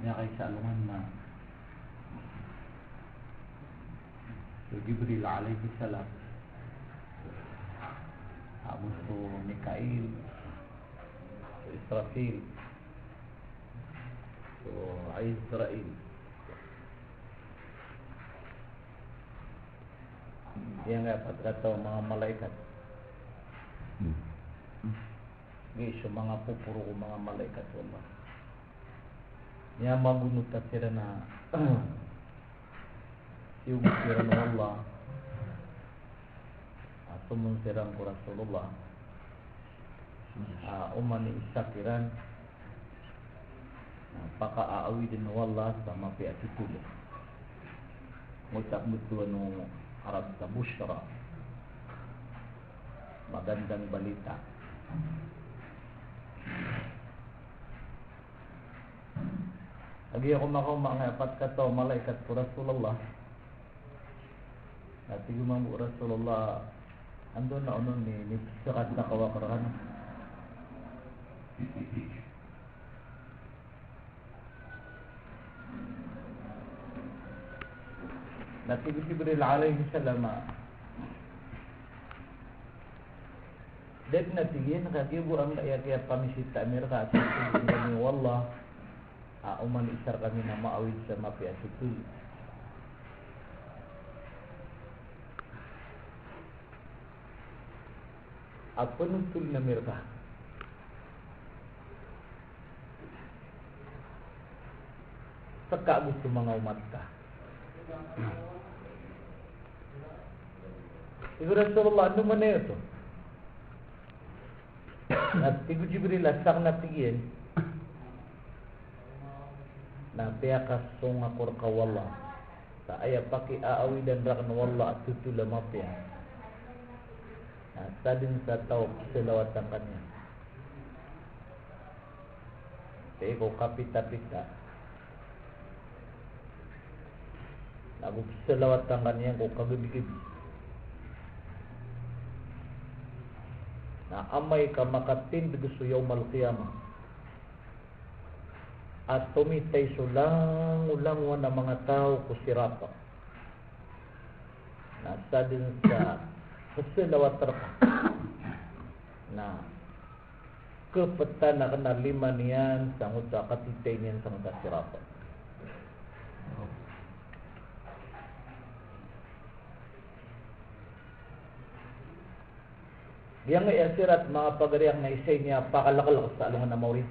niya kay sa alungan na si Jibril alayhi salam habis tu Mikail so Israfil so Israel yang dapat kata mga malaikat so mga pupuro mga malaikat Allah yang magunut sira na yung sira na Allah asumun sirang ko Rasulullah umani isakiran paka-aawi din Allah sama pihak itu ngucap betul no Arab sa busyra magandang balita lagi ako mga 4 kataw malaikat ko Rasulullah at gumamu Rasulullah andun na unon ni sikat na kawakaran Nabi Jibril alaihi salam det natigin kagibu ang ayat-ayat pamisita Amerika sa kami wallah uman isar kami na maawid sa mapia sutul apa nutul na Amerika saka gusto mga umat ka Ibu Rasulullah ano man na ito? At Ibu Jibril asang natigin na piyakas song akur kawala sa aya paki aawi dan rak na wala at tutula mapya sa din sa tao kisalawatan kanya sa ikaw kapita-pita lagu kisalawatan kanya ko kagabi-gabi na amay ka makatindig sa yawmal qiyamah at tumitay sulang-ulang na mga tao kusirapa na sa din sa kasilawatan ka na kepeta na kanalima niyan sa ngutsa katitay niyan sa mga sirapa Yang asirat mga pagariang na isay niya pakalakal sa alungan na mawin.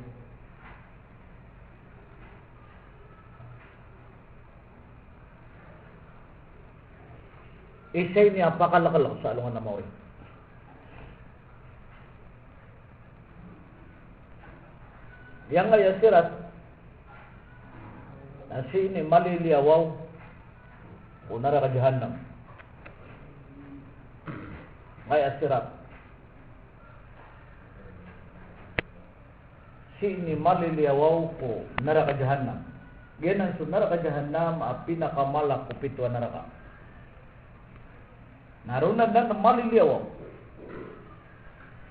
Isay niya pakalakal sa alungan na mawin. Yang asirat na sini maliliawaw unara ka jahannam. Ngay asirat sini maliliawaw ko neraka jahannam. Ganyan so neraka jahannam pinakamalak ko pitwa neraka. Narunan dan maliliawaw.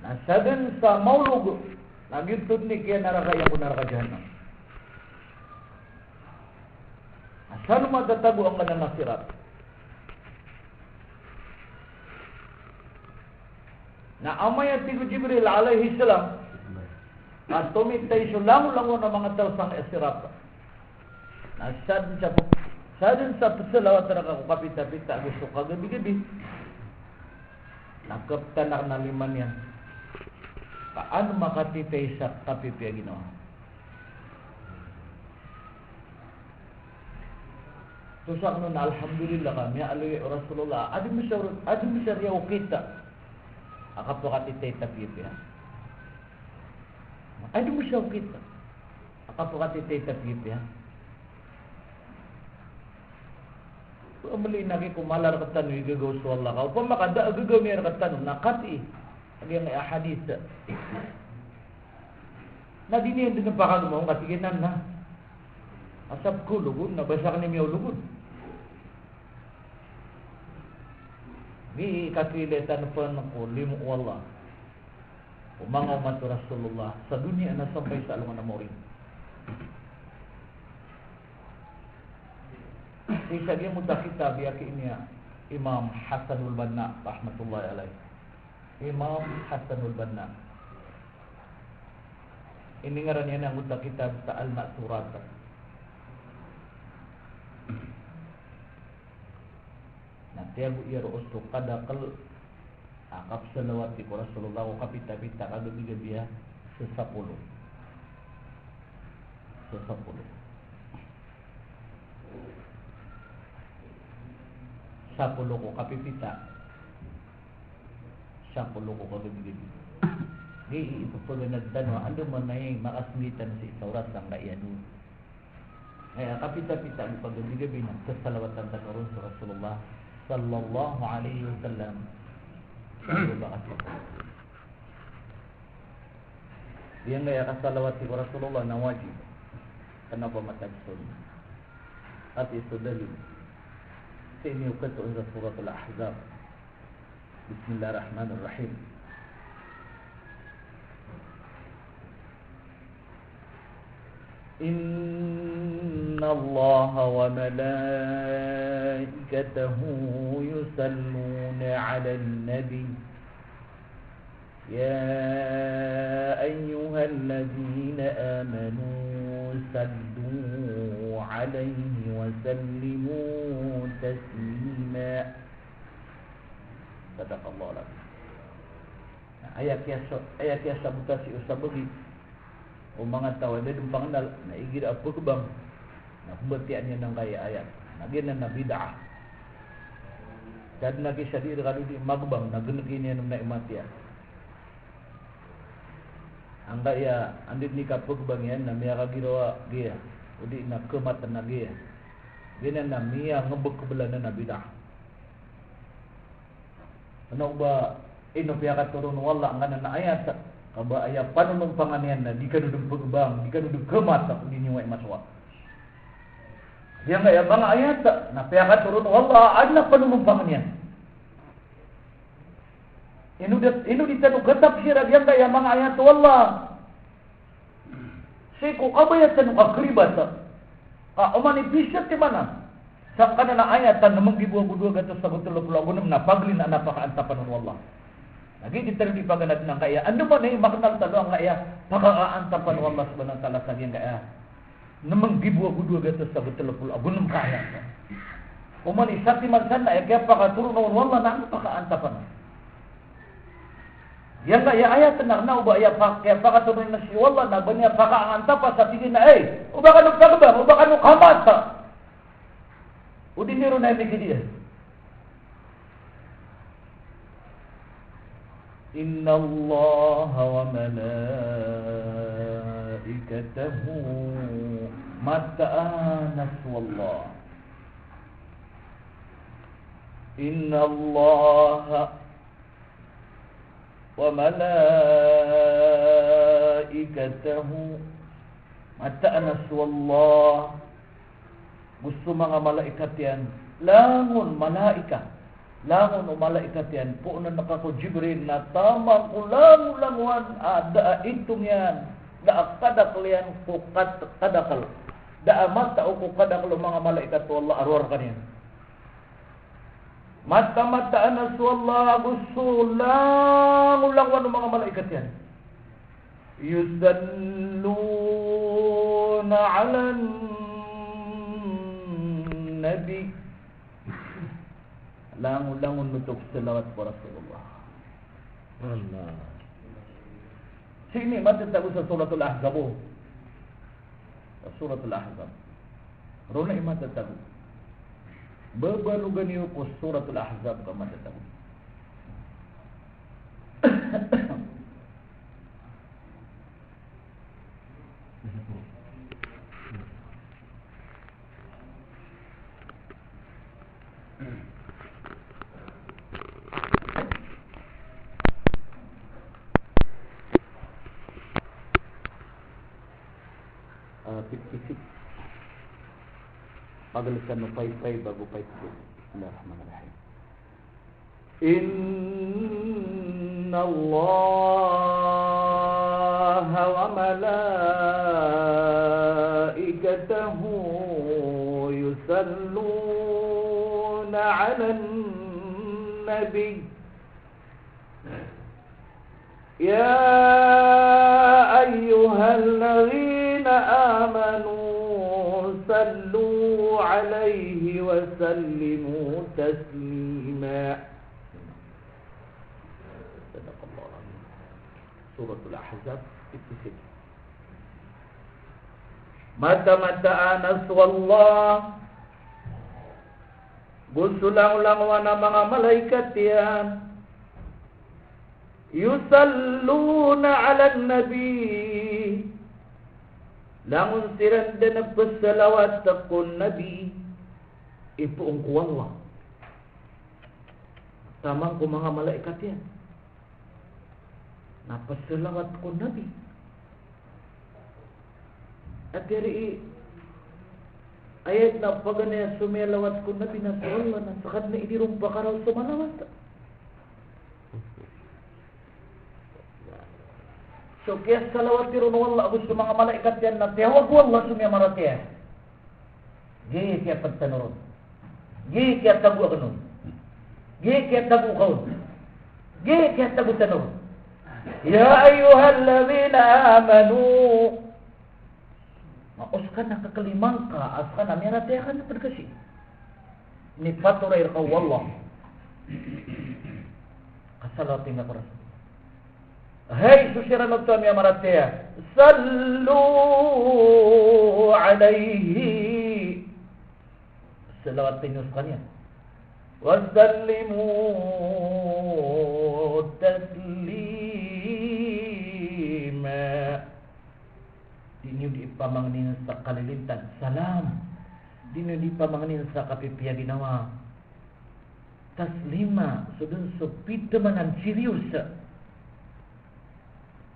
Nasadan sa maulog nagitud ni kaya neraka yang neraka jahannam. Asal matatago ang kanang nasirat. Na amayat ti Jibril alaihi salam at tumitay sulang-lango ng mga tao sa esirapa. Sadin sa pasalawat na kakapita-pita gusto kagabi-gabi. Nagkaptanak na liman yan. Paano makatitay sa kapipya ginawa? Susak nun, alhamdulillah kami, aluwi Rasulullah, adi misyaryaw kita. Akapakatitay tapipya. Ay mo siya kita. Akapakatitay tapipya. Amali nagi kumalar katanu igagaw sa Allah ka. Upang makada agagaw niya katanu nakati. Agi ang hadith. Na dinihin din ang pakagumawang katiginan na. Asap ko lugun, nabasa ka ni miyaw lugun. Di kakilitan pa ko limu Allah. Umangaw man to Rasulullah sa dunia na sampai sa alungan na mawin. Kisah dia mutakita biar ini Imam Hasanul Banna rahmatullahi alaihi. Imam Hasanul Banna. Ini ngarannya yang mutakita Al-Ma'surat. Nanti aku ia ru'ustu qadaqal akab salawat di Rasulullah wa kapita-pita kalau dia sesapuluh. Sapuluh ko kapipita. Sapuluh ko kalubigin. Di itu paganadan wa ando manay makasmitan si saurat sang layan. Kaya kapita-pita mo pagabigin ng salawatan ta Rasulullah sallallahu alaihi wasallam. Dia ngaya kasalawat si Rasulullah na wajib. Kenapa matagsun? At itu dalil. Ini ukatu ila surat Al-Ahzab. Bismillahirrahmanirrahim. Inna Allah wa malaikatahu yusalluna 'alan nabi. Ya ayyuhalladzina amanu sallu 'alaihi wa sallimu taslima. Sadaqallahu alazim. Ayat yang sabutasi usabagi o mga tao ay medyo panganal na igir apa kubang na kumbatian niya ng kaya ayat nagyan na bid'ah kad nagisadir kadu di magbang nagnagin niya ng naimatian ang kaya andit ni kapag yan na miya kagirawa giya udi na kematan na giya ginan na miya ngebek kebelan na bid'ah ano ba piya katurun wala ang kanan na ayat kaba ayat panunong panganian na di kanudong pagbang, di kanudong kemata di niway maswa. Dia ngaya bang ayat na piyaka turun wala adna panunong panganian. Inu ditanu gatap sira dia ngaya bang ayat wala. Seko kabayat tanu akribat. Umani bisat di mana? Sakana na ayatan namang gibuwa-budua gatos sa gutul lagu na paglin na napakaantapan wala. Lagi kita di paganad ng kaya. Ano mo na yung maknal talo ang kaya? Pakakaantapan ng Allah subhanahu wa ta'ala sa kanyang kaya. Namang gibuwa-budwa gatos sa betul-betul agunam kaya. Umani sati mansan na kaya pakaturo ng Allah na pakaantapan. Yang kaya ayat tenang na uba kaya pakaturo na si Allah na banya pakaantapan sa tingin na uba ka nung pagbang, uba ka nung kamata. Udiniro na yung dia. Inna Allah wa malaikatahu mata'anas wallah. Inna Allah wa malaikatahu mata'anas wallah. Gusto mga malaikat yan, langon malaikat. Langon o malaikat yan, po na nakako Jibril na tamang ulang-ulangwan, daa itong yan, daa kadakal yan ko kadakal, daa mata o ko kadakal o mga malaikat o Allah arwar ka niyan. Mata-mataan na so Allah, gusto lang-ulangwan o mga malaikat yan. Yusalluna ala nabi. Langun-langun nutuk salawat kepada Rasulullah. Allah. Sini mati tahu sa suratul Ahzab. Suratul Ahzab. Rona mati tahu. Bebalugan niyo ko suratul Ahzab ka mati tahu. Fisik pagalisan mo pay bago pay ko. Bismillahirrahmanirrahim. Inna Allah wa malaikatahu yusalluna على النبي يا أيها الذين آمنوا صلوا عليه وسلموا تسليما. صدق الله العظيم. سورة الأحزاب التسعين. Mata-mata naswallah gusulang-lang wana mga malaikat yan yusalluna ala nabi langun siranda nagpasalawat takon nabi ipuong ko Allah tamang ko mga malaikat yan napasalawat ko nabi at yari ayat na pagana sumelawat ko nabi na Allah na sakad na idirumpa ka raw sumalawat. So kaya salawat tirun wala gusto mga malaikat yan na tiyawag wala sumya maratya. Gaya kaya pagtanurod. Gaya kaya tagu akanon. Gaya kaya tagu kaon. Gaya kaya tagu tanurod. Ya ayyuhallazina amanu mauskan na kakalimang ka askan na miratya ka na pagkasi. Ni paturay ka wallah. Kasalatin na para sa hey, susira nagtami amaratya. Sallu alayhi. Salawat tinyos kanya. Wasallimu taslima. Dinyo di pamangnin sa kalilintan. Salam. Dinyo di pamangnin sa kapipya ginawa. Taslima. So dun so pitamanan serius.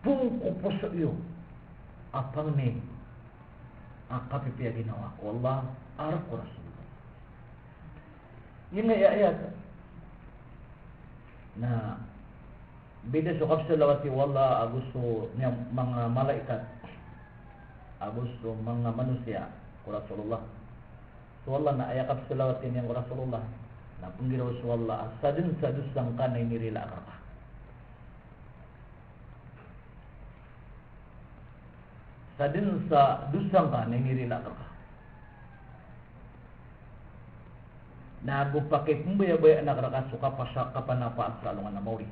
Pungko po sa iyo apang ni kapipya ginawa ko Allah arap ko Rasulullah. Yun nga ayat na bida sa kapsalawati wala agusto niya mga malaikat agusto mga manusia ko Rasulullah. So wala na ayat kapsalawati niya ko Rasulullah na punggiraw sa wala sadin sa dusang kanay nirila ka. Sadin sa dusang ka nangirila ka. Nagupakit mo baya-baya anak rakasuka pa sa kapanapa at sa alungan na mauri.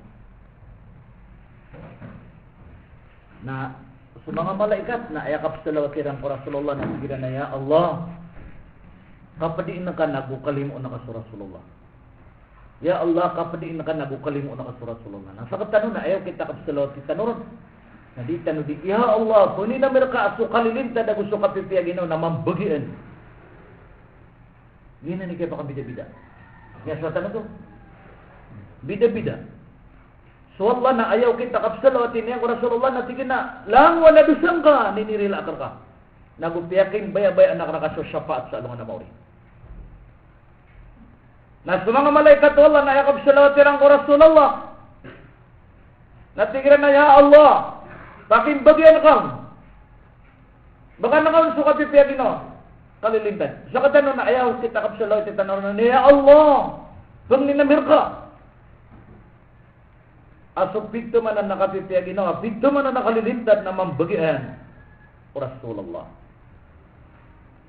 Na sa mga malaikat na ayakap sa lawatirang ko Rasulullah na sigira na ya Allah kapadiin na ka nagukalimu na ka sa Rasulullah. Ya Allah kapadiin na ka nagukalimu na ka sa Rasulullah. Nasa katano na ayaw kita kapsalawat kita noron. Nadita no di ya Allah kuni na mereka asu kalilinta da gusto ka pipiya ginaw na mambagian. Gina ni kay pa bida-bida. Ya sa tanong to. Bida-bida. So Allah na ayaw kita kapsalawat niya ko Rasulullah na tigin na lang wala dusang ka ninirila ka. Nagupiyakin baya-baya anak nakaso syafaat sa alungan na mauri. Na sa mga malaikat Allah na ayaw kapsalawat niya ko Rasulullah. Natigiran na ya Allah takin bagian kang. Baka nakaon suka pipiya ginawa. Kalilintan. Sa katano na ayaw kita kapsalaw iti tanong na ya Allah. Kung ninamir ka. Asok pigto man ang nakapipiya ginawa. Pigto man ang nakalilintan na mambagian. O Rasulullah.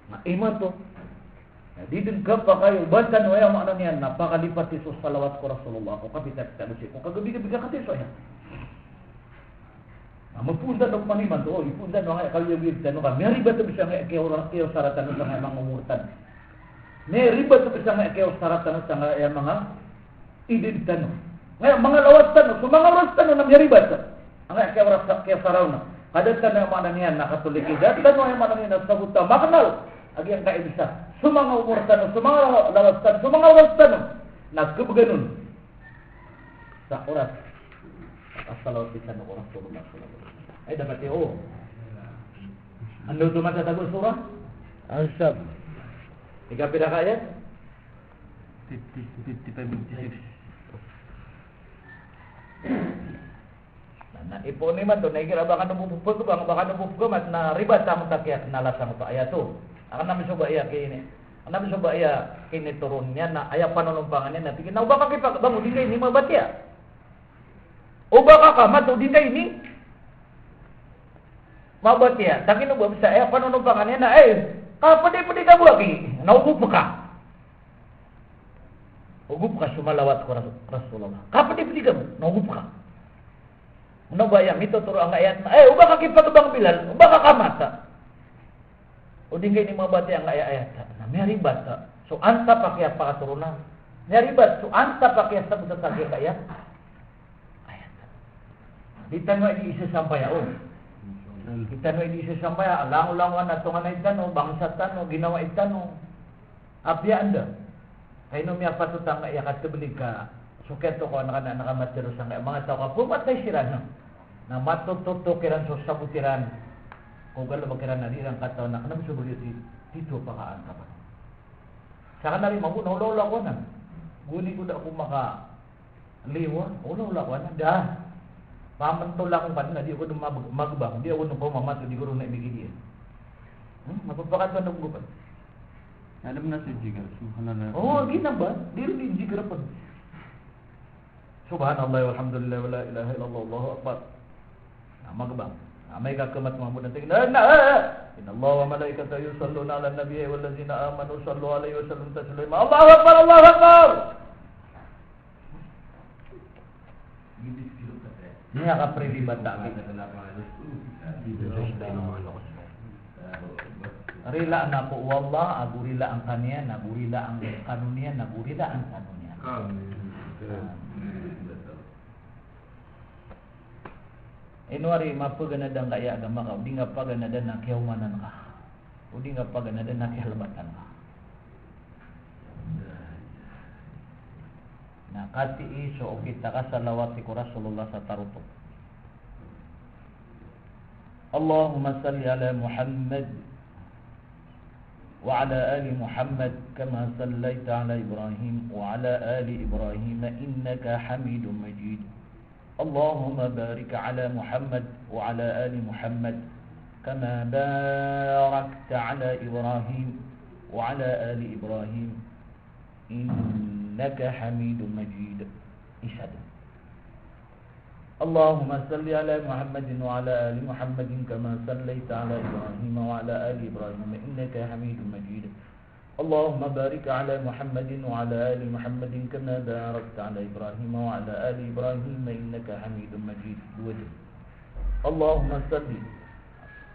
Na iman to. Didin ka pa kayo. Bantan o ayaw maano niyan. Napakalipat iso salawat ko Rasulullah. Kung kapitat ka nusi. Kung kagabi-gabi ka katiso yan. Mapundan ng paniman to, ipundan ng kaliyagid tanong ka. May riba to bisa nga kayo saratan sa mga umurtan. May riba to bisa nga kayo saratan sa mga idid tanong. Ngayon mga lawat tanong, so mga oras tanong na may riba to. Ang kayo saraw na. Kada tanong ang mga niyan nakatulikid. At tanong ang mga niyan nasabuta. Makanal. Agi ang kaibisa. So mga umurtan, so mga lawat tanong, so mga oras tanong. Nagkabaganon. Sa oras. Asalaw kita ng oras tulungan sila. Ay dapat iyo. Ano tumat sa tagos surah? Ansab. Ika pila ka ayat? 55-56. Na ipo ni man to naikira baka nabupugod baka nabupugod mat na riba ta mo takyat nalasang to ayat to. Akan namin suba iya kay ini. Nabi coba ya kini turunnya na aya panulumpangannya na bikin ubah ka kipa bangun di kay ni mabatia. Ubah ka kamat di kay ni mabatia. Tapi nu bisa aya panulumpangannya na kapedi-pedi ka buaki. Naugup ka. Ugup ka sumalawat ko Rasulullah. Kapedi-pedi ka naugup ka. Ano ba yan? Ito turo ang ayat na, ubah ka kipa bang Bilal, ubah ka kamata. O di kay ni mabati ang ayat na may ribat. So anta pakai apa turunan? May ribat. So anta pakai sabut tagi ayat. Ayat. Ditanong di isa sampayaon. Ditanong di isa sampaya, alang-ulangan na tungan na itano, bangsa tano, ginawa itano. Apya anda. Kaya nung may patutang kaya katublig ka, suketo ko anak-anak nakamatero sa mga tao ka, pumatay siran. Na matututukiran so sabutiran. Kung gala magkiran na rin ang kataon na kanang subulit dito pakaan ka pa. Saka na rin magunahulaw ko na. Guni ko na ako makaliwa. Ulaw ko na. Dah. Pamantula kong pa na. Di ako magbang. Di ako nung pumamato. Di ko rin na ibigay. Mapapakat pa nung gupan. Alam na si Jigar. Oo, ginang ba? Di rin yung Jigar pa. Subhanallah walhamdulillah wala ilaha illallah Allahu akbar. Magbang. May kakamat mga budan tingin. Inna Allah wa malaikatahu yusalluna 'alan nabiyyi wallazina amanu sallu 'alaihi wa sallimu taslima. Allahu akbar, Allahu akbar. Niya ka prilibat dami. Rila na po wallah, agurila ang kaniya, nagurila ang kanuniya, nagurila ang kanuniya. Inuari mapaganadang kaya agama ka, udi nga paganada na kiyawanan ka. Udi nga paganada na kihalabatan ka. Nakati iso o kita ka salawati ko Rasulullah sa taruto. Allahumma salli ala Muhammad wa ala ali Muhammad kama sallaita ala Ibrahim wa ala ali Ibrahim innaka Hamidum Majid. اللهم بارك على محمد وعلى آل محمد كما باركت على إبراهيم وعلى آل إبراهيم إنك حميد مجيد. إشهد. اللهم صل على محمد وعلى آل محمد كما صليت على إبراهيم وعلى آل إبراهيم إنك حميد مجيد. اللهم بارك على محمد وعلى آل محمد كما باركت على إبراهيم وعلى آل إبراهيم إنك حميد مجيد. اللهم صل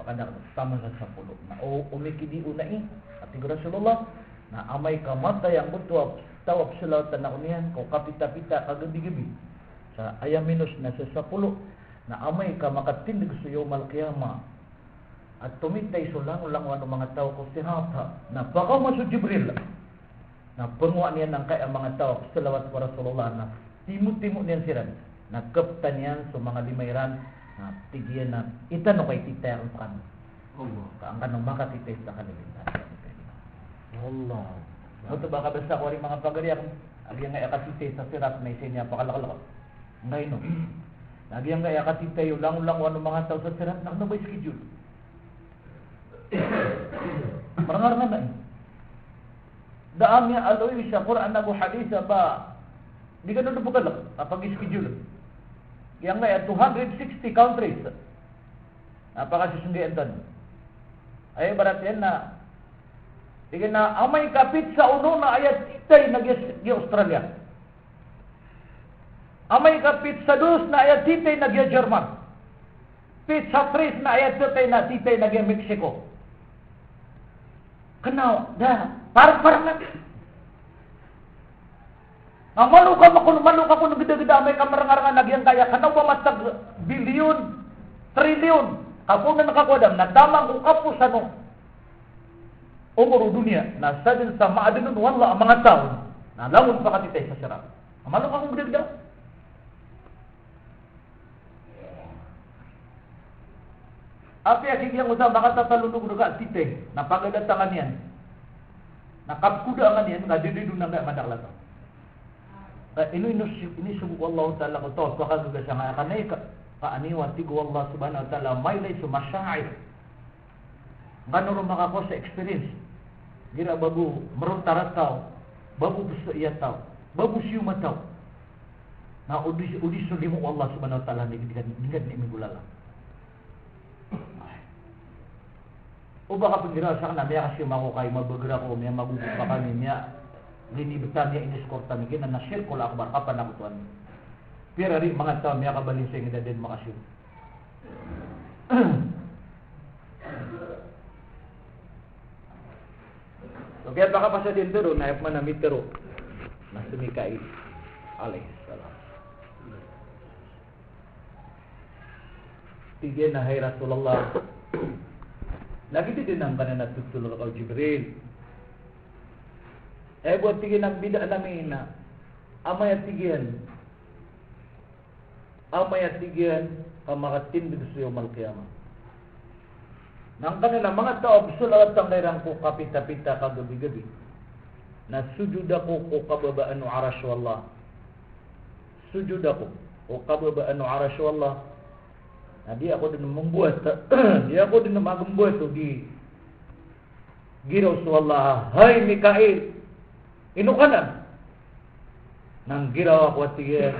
pakanda sama sa 10 na umikidi unai ati Rasulullah na amay kamata yang butuh tawap salawat na unian ko kapita-pita kagabi-gabi sa ayam minus na sa 10 na amay ka makatindig sa yawmal qiyamah at tumitay sulang-ulang ng mga tao ko sihata na baka masuk Jibril na penguat niya ng kaya mga tao salawat wa Rasulullah na timut-timut niyan siran na kaptan niyan sa mga limairan na tigyan na itanong kay titay ang kan ang kanong makatitay sa kalilintan Allah ito ba kabasa ko rin mga pagariyak agyan nga akatitay sa sirat may sinya pakalakal ngayon agyan nga akatitay ulang-ulang ng mga tao sa sirat na may schedule. Marangar na ba? Daan niya aloy sa Quran na hadis ba? Di ka doon bukalak kapag schedule. Yang nga 260 countries. Napakasundian tan. Ay barat yan na tigin na amay kapit sa uno na ayat itay nag Australia. Amay kapit sa dos na ayat itay nag German. Pit sa tres na ayat itay na itay nag Mexico. Kenal, dah, parang na. Ang maluka ko ng gida-gida may kamarangarangan nagyang kaya kanaw ba matag bilyon, trilyon. Ako na nakakuadam, nadamang kung kapos ano. Umuro dunia, nasa din sa maadinun, wala ang mga taon. Nalamun pa katitay sa sirap. Ang maluka kong gida-gida. Api aking usah makatatalunog na titay na pagadatangan yan. Nakapkuda nga yan, ngadididun na nga madaklat. Ini subuh Allah Ta'ala ko to, pakaguga siya nga kanay kaaniwan, tigo Allah Subhanahu Wa Ta'ala, may lay sumasyair. Gano'n rin makako sa experience. gira babu meruntara tau, babu besok ia tau, babu siuma tau. Na udis sulimu Allah Subhanahu wa taala ni dengan ni mingulala. Ubah pengira sana dia kasih mau kai mau bergerak ko dia magu pakani dia lini betan dia ini skorta mungkin na syirkul akbar kapan aku tuan. Biar hari mengatakan dia kabali sing dan makasih. Oke, apakah pasal din tero na mana mitero na sumikail alaihissalam. Tiga na hai Rasulullah. Lagi din nang kanana tutulur kau Jibril. Buat tiga nang bidak namin na amaya tigian. Amaya tigian kamakatin bidu sa yaumul qiyamah. Nang kanila mga tao bisulawat ang lairang ko kapita-pita kagabi-gabi. Na sujud ako o kababaan o arash wallah. Sujud ako o kababaan o arash wallah. Nah, dia ako din membuat dia ako din membuat tu di giraw wallah. Hai Mikail, ino ka na? Nang giraw ako at tigian.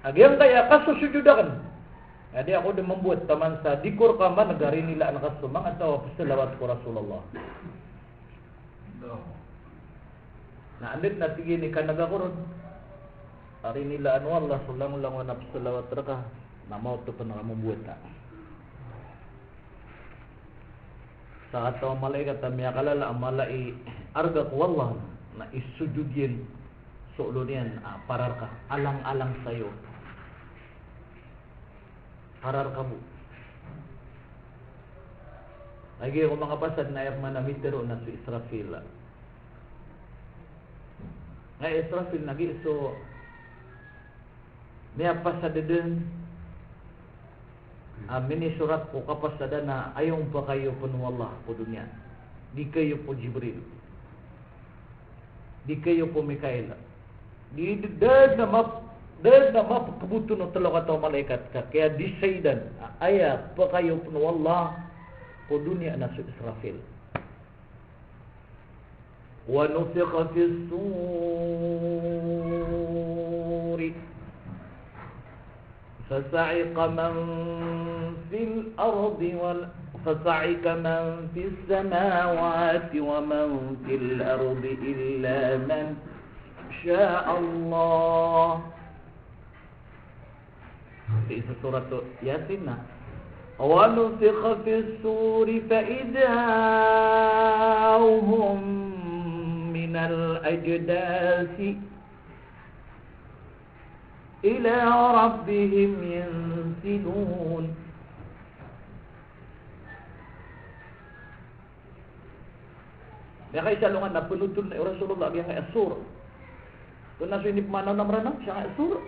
Agyang kaya kasusujudakan. Jadi aku dah membuat taman sa dikur kaman negari nila anak sumang atau selawat ku Rasulullah. Nah, andit na sige ni kanagakurod. Ari nila anu Allah sulang-ulang na selawat raka. Na mau tu pernah membuat tak. Saat tahu malaikat tamya kalala malai arga ku Allah na isujudin soulunian pararka alang-alang sayo. Harar kamu. Lagi ako mga pasad na ayak manamitero na si Israfil. Nga Israfil nagi so niya pasad din amini surat ko kapasada na ayong pa kayo pun wallah po dunia. Di kayo po Jibril. Di kayo po Mikail. Di dad na kebutuhan ng talaga atau malaikat ka. Kaya disaydan aya pa kayo pun wallah po dunia na si Israfil. Wa nufiqa fis suri فصعق من في الأرض فصعق من في السماوات ومن في الأرض إلا من شاء الله. Di surat Yasin. Wa nufikha fis suri fa idahum minal ajdasi ila rabbihim yansilun. Dia kaya salungan na penutun na Rasulullah biya kaya asur. Kung naso ini pemanaw na meranang siya kaya asur.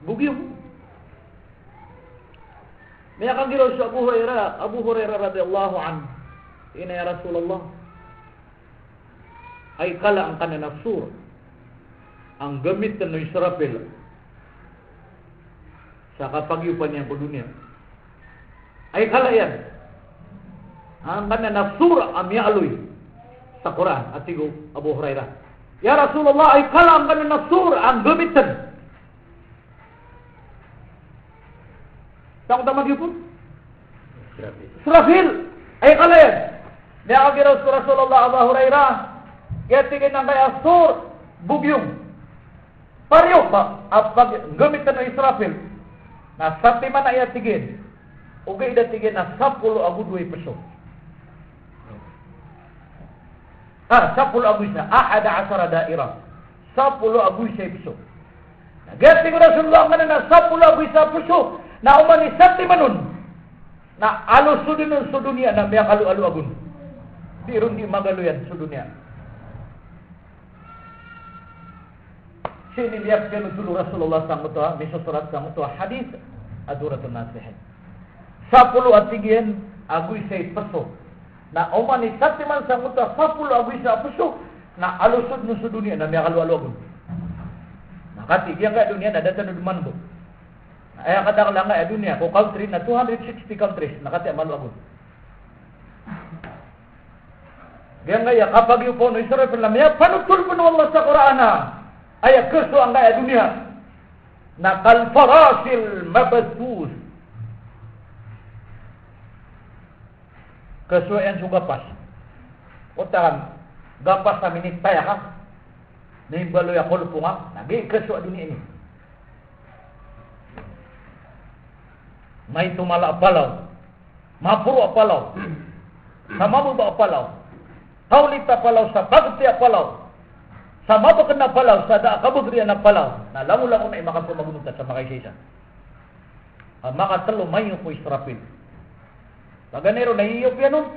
Bugyong. May kang giraw sa Abu Hurairah radhiyallahu anhu. Ina ya Rasulullah. Ay kala ang kanan asur. Ang gamit ng Israfil sa kapagyupan niya po dunia ay kalayan ang kanan na surah ang mialoy sa Quran at sigo Abu Hurairah. Ya Rasulullah, ay kala ang kanan na surah ang gamitan sa kong tamagyupon Israfil ay kalayan niya kagiraw sa Rasulullah Abu Hurairah kaya tingin ng kaya sur bugyong Pariyo ba apag gamitan ng Israfil na sa man ay tigin ugay da tigin na 10 agudway peso. 10 agoy na 11 daira 10 agoy sa peso. Nagati ko Rasulullah na 10 agoy sa peso na umani sa manon na alos sudun sa dunia na may kalu-alu agun. Di ron di magaluyan sa dunia. Sini lihat kan dulu Rasulullah SAW misal surat SAW hadis aduratun nasihin 10 atigian agoy sa peso na umani sati man sa muta 10 agoy sa peso na alusod no sa dunia na may kalu-alu. Nakati diyan ka dunia na datan duman bo. Ay kada lang nga dunia ko country na 260 countries nakati malu agun. Dia ngaya kapag yung po no Israel ya panutul pun Allah sa Quran ayat kesu ang ayat dunia na kal farasil mabthus kesu yang suga pas otan gapas sa minit taya ka ni balo ya kol punga nagi kesu dunia ini mai tumala palau mapuru palau sama buba palau Taulita palau sa bagti palau. Sama ba kena palau sa da kabugri na palau. Na lamu-lamu na makapamagunod sa mga isa. Maka telo mayo po Israfil. Paganero na iyo pianon.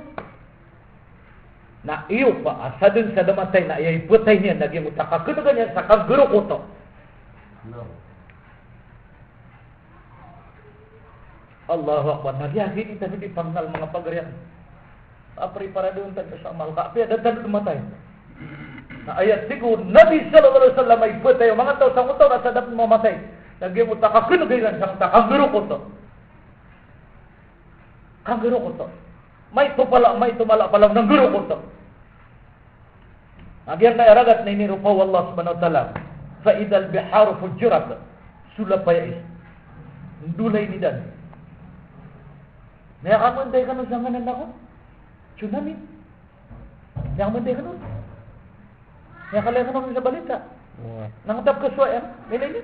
Na iyo pa asadun sa damatay na ayay putay niya naging utakakunagan niya sa kaguro ko to. Allahu Akbar. Nagyakit ita di pangal mga pagarian. Apri para doon tayo sa amal ka. Kaya dadalo dumatay. Na ayat sigur, Nabi sallallahu alaihi wasallam ay patay. Mga tao sa utaw na sa dapat mamatay. Nagyang utak kakinugilan sa utak. Kaguro ko to. Kaguro ko to. May tumala pala. Nangguro ko to. Nagyang na iragat na inirupaw Allah subhanahu wa ta'ala. Fa'idal biharu fujurat. Sulapayais. Ndulay ni dan. Naya kamunday ka ng sanganan ako. Tsunami. Yang penting kan? Yang kalian kan bisa balita. Nangatap kesuaian, nilainya.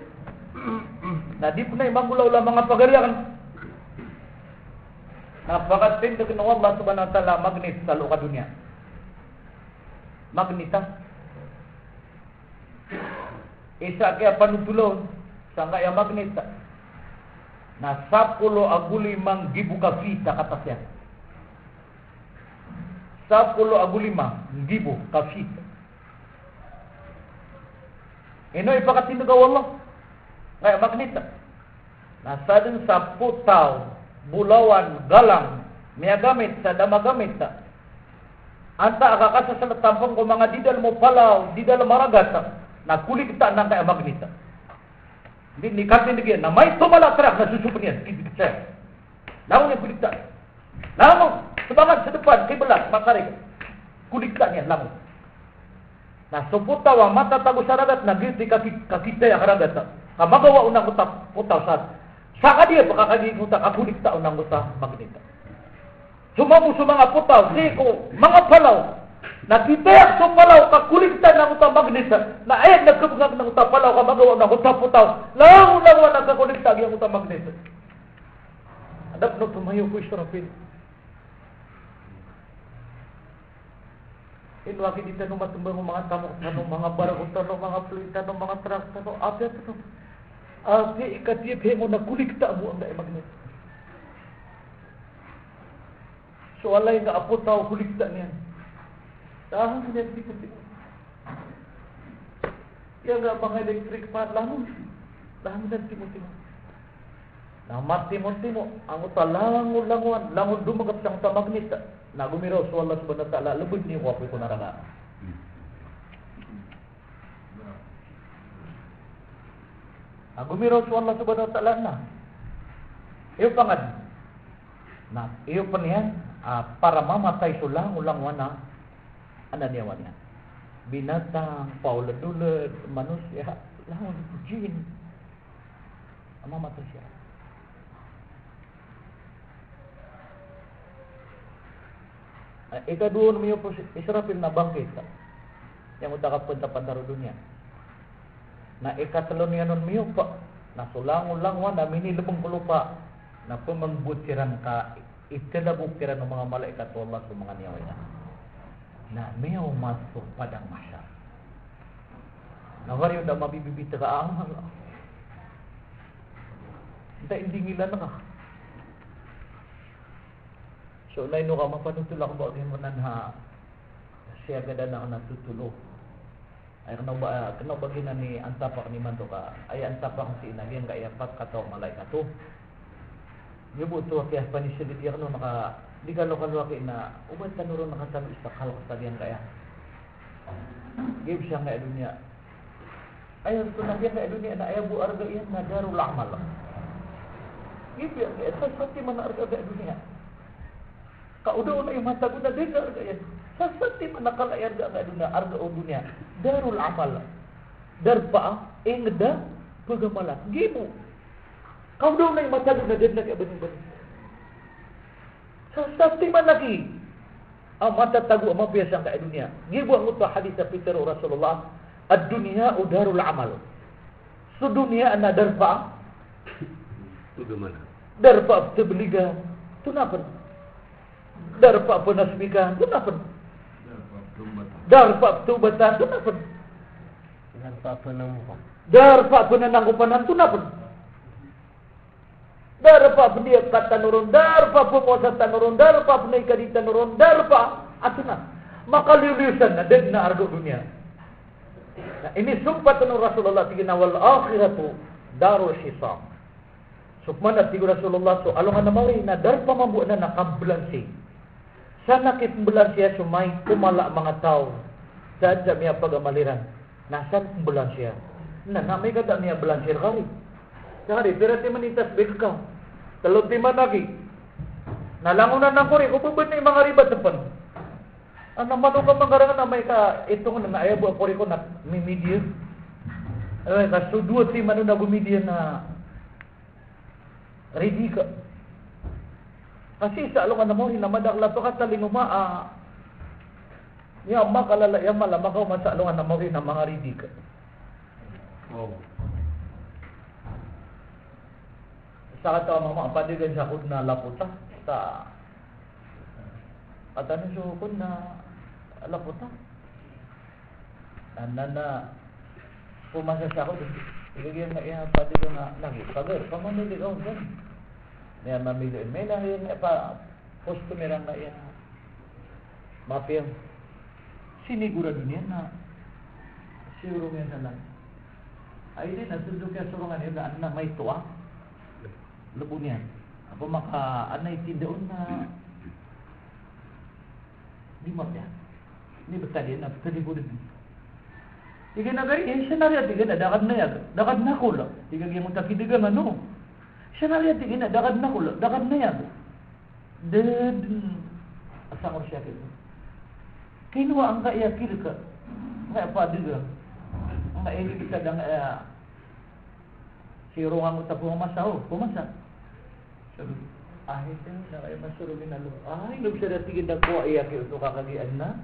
Nah, di punay manggulaw-ulaw mga pagarian. Napakatin to kinawa Allah subhanahu wa ta'ala magnet sa luka dunia. Magneta. Isa kaya panutulon sangka ya magneta. Na 10 aguli mang gibuka kita kata siya. 10,500 kafit. Ino ipakatindugaw Allah. Kaya magneta. Nasa din sa putaw, bulawan, galang, miyagamit sa damagamit. Anta akakasa sa tampong ko mga didal mo palaw, didal maragat. Na kulit kita nang kaya magneta. Hindi katindigyan na may tumalakrak na susupan yan. Lawan yung kulit kita. Lawan semangat sa depan, kibelat, matarik. Kulikta niya, langon. Nah, suputaw ang mata tago sa ragat, nagiti kakita ya karagat. Kamagawa unang putaw sa. Saka dia, pakakagikuta, kakulikta unang uta magneta. Sumamu sa mga putaw, siko, mga palaw. Nakitayak sa palaw, kakulikta ng uta magneta. Na ayat nagkabugag ng uta palaw, kamagawa unang uta putaw. Langon-langon nagkakulikta ang uta magneta. Adap no tumayo ko Israfil. Inwagi dito nung matumbang mga tamok, tanong mga barang, tanong mga fluid, tanong mga truck, tanong apa ito. Ate, ikatiyip mo na kulikta mo ang dae magnet. So alay nga apo tao kulikta niyan. Tahan niya tipo-tipo. Yan nga mga electric fan, langon niya tipo-tipo. Mati-mati mo, ang uta langon-langon, langon dumagat siyang ta magnet. Nagumiraw sa Allah subhanahu wa ta'ala, lubod niyo wapoy ko naranga. Nagumiraw sa Allah subhanahu wa ta'ala na. Iyo pangad. Na, iyo pa niyan, para mamatay sulang ulang wana, ananiyawan niya. Binatang, pauladulad, manusia, langon, jin. Mamatay siya. Ikadua niyo po Israfil na bangkit. Yang udah kapunta-punta dunia. Na ikatlo niya nun miyo pa. Na sulang-ulang wana mini lubong kulupa. Na pumangbutsiran ka itilabuktiran ng mga malaikat Allah sa mga niyaway na. Na miyo masuk padang masyar. Na wari udah mabibibita ka ang hala. Hindi ngilan na ka. So, lain ka mapanutulak ba ang mananha siya gada na natutulo. Ay kanaw ba gina ni antapak ni manto ka. Ay antapak si inagyan ka iapat kataw malaikat to. Gibuto kaya panisilit ya kano naka di ka lokal-waki na ubat tanuro nakatalo istakal ka talian kaya. Give siya nga dunia. Ayaw ko na biya nga dunia na ayaw bu arga iyan na darul amal. Give siya nga ito sa man arga dunia. Kaudaw na yung mata ko na dengar kaya. Sasati manakal arga o dunia. Darul amal. Darpa ingda pagamalat. Gibo. Kau daw na yung matalo na din nag-abaning-baning. Sasati man lagi. Ang matatago ang mapiyasang ka dunia. Gibo ang utwa hadith sa Peter o Rasulullah. Ad-dunya o darul amal. So dunia na darpa. Pagamalat. Darpa tabeliga. Tunapan. Darpa penasmikan. Tunapan. Darpa tubatan. Tunapan. Darpa penanangkupanan. Tunapan. Darpa pendiak kata nurun. Darpa pemuasa tanurun. Darpa penaikadi tanurun. Darpa atunan. Maka liuliusan na deg na argo dunia. Nah, ini sumpah tanur Rasulullah tigina wal akhiratu darul hisab. Sukman at tigo Rasulullah so alungan na mawin na darpa mabuo na nakabulansi. Sa nakitbulan siya sumay kumala mga tao. Sa miya pagamaliran. Nasan bulan siya? Na may kada niya bulan siya kari. Kari, pero ti manitas big ka. Talot ti man lagi. Nalangunan ng kuri. Kupubad na yung mga riba depan. Ano mano ka mangarangan na may ka itong na ayaw kuri ko na mimidya. Ay, kasudua ti mano na gumidya na ready ka. Kasi sa alungan na mo, hinamadakla to ka taling umaa. Yama kalala, yama lamang ka sa alungan na mo, na mga ready ka. Oh. Sa katawa mga padigan sa kud na laputa. Sa katanin sa kud na laputa. Na pumasa sa kud. Igagyan na iya padigan na lagi. Pagar, pamamili ka o ganun. Niya mamili. May lang yun pa customer ang na yan. Mapiyang sinigura dunia na siguro nga na lang. Ay din, nasundok kaya surungan yun na may tuwa. Labo niyan. Ako maka-anay tindaon na di matya. Ini betadi na betadi po din. Tiga na gaya, siya nariya tiga na, dakad na yan. Dakad na ko lang. Tiga gaya mo takidigang ano. Siya nariya tiga na, dakad na ko lang. Dakad na yan. Asang or siya kito. Kinuha ang kaya kilka. Kaya pa diga. Ang kaya kita dang sirungan mo ta pumasa ho. Pumasa. Sabi, ahit yun, na kayo masurugin na lo. Ay, nung siya natigin na ko, iyak yun, ito kakagian na.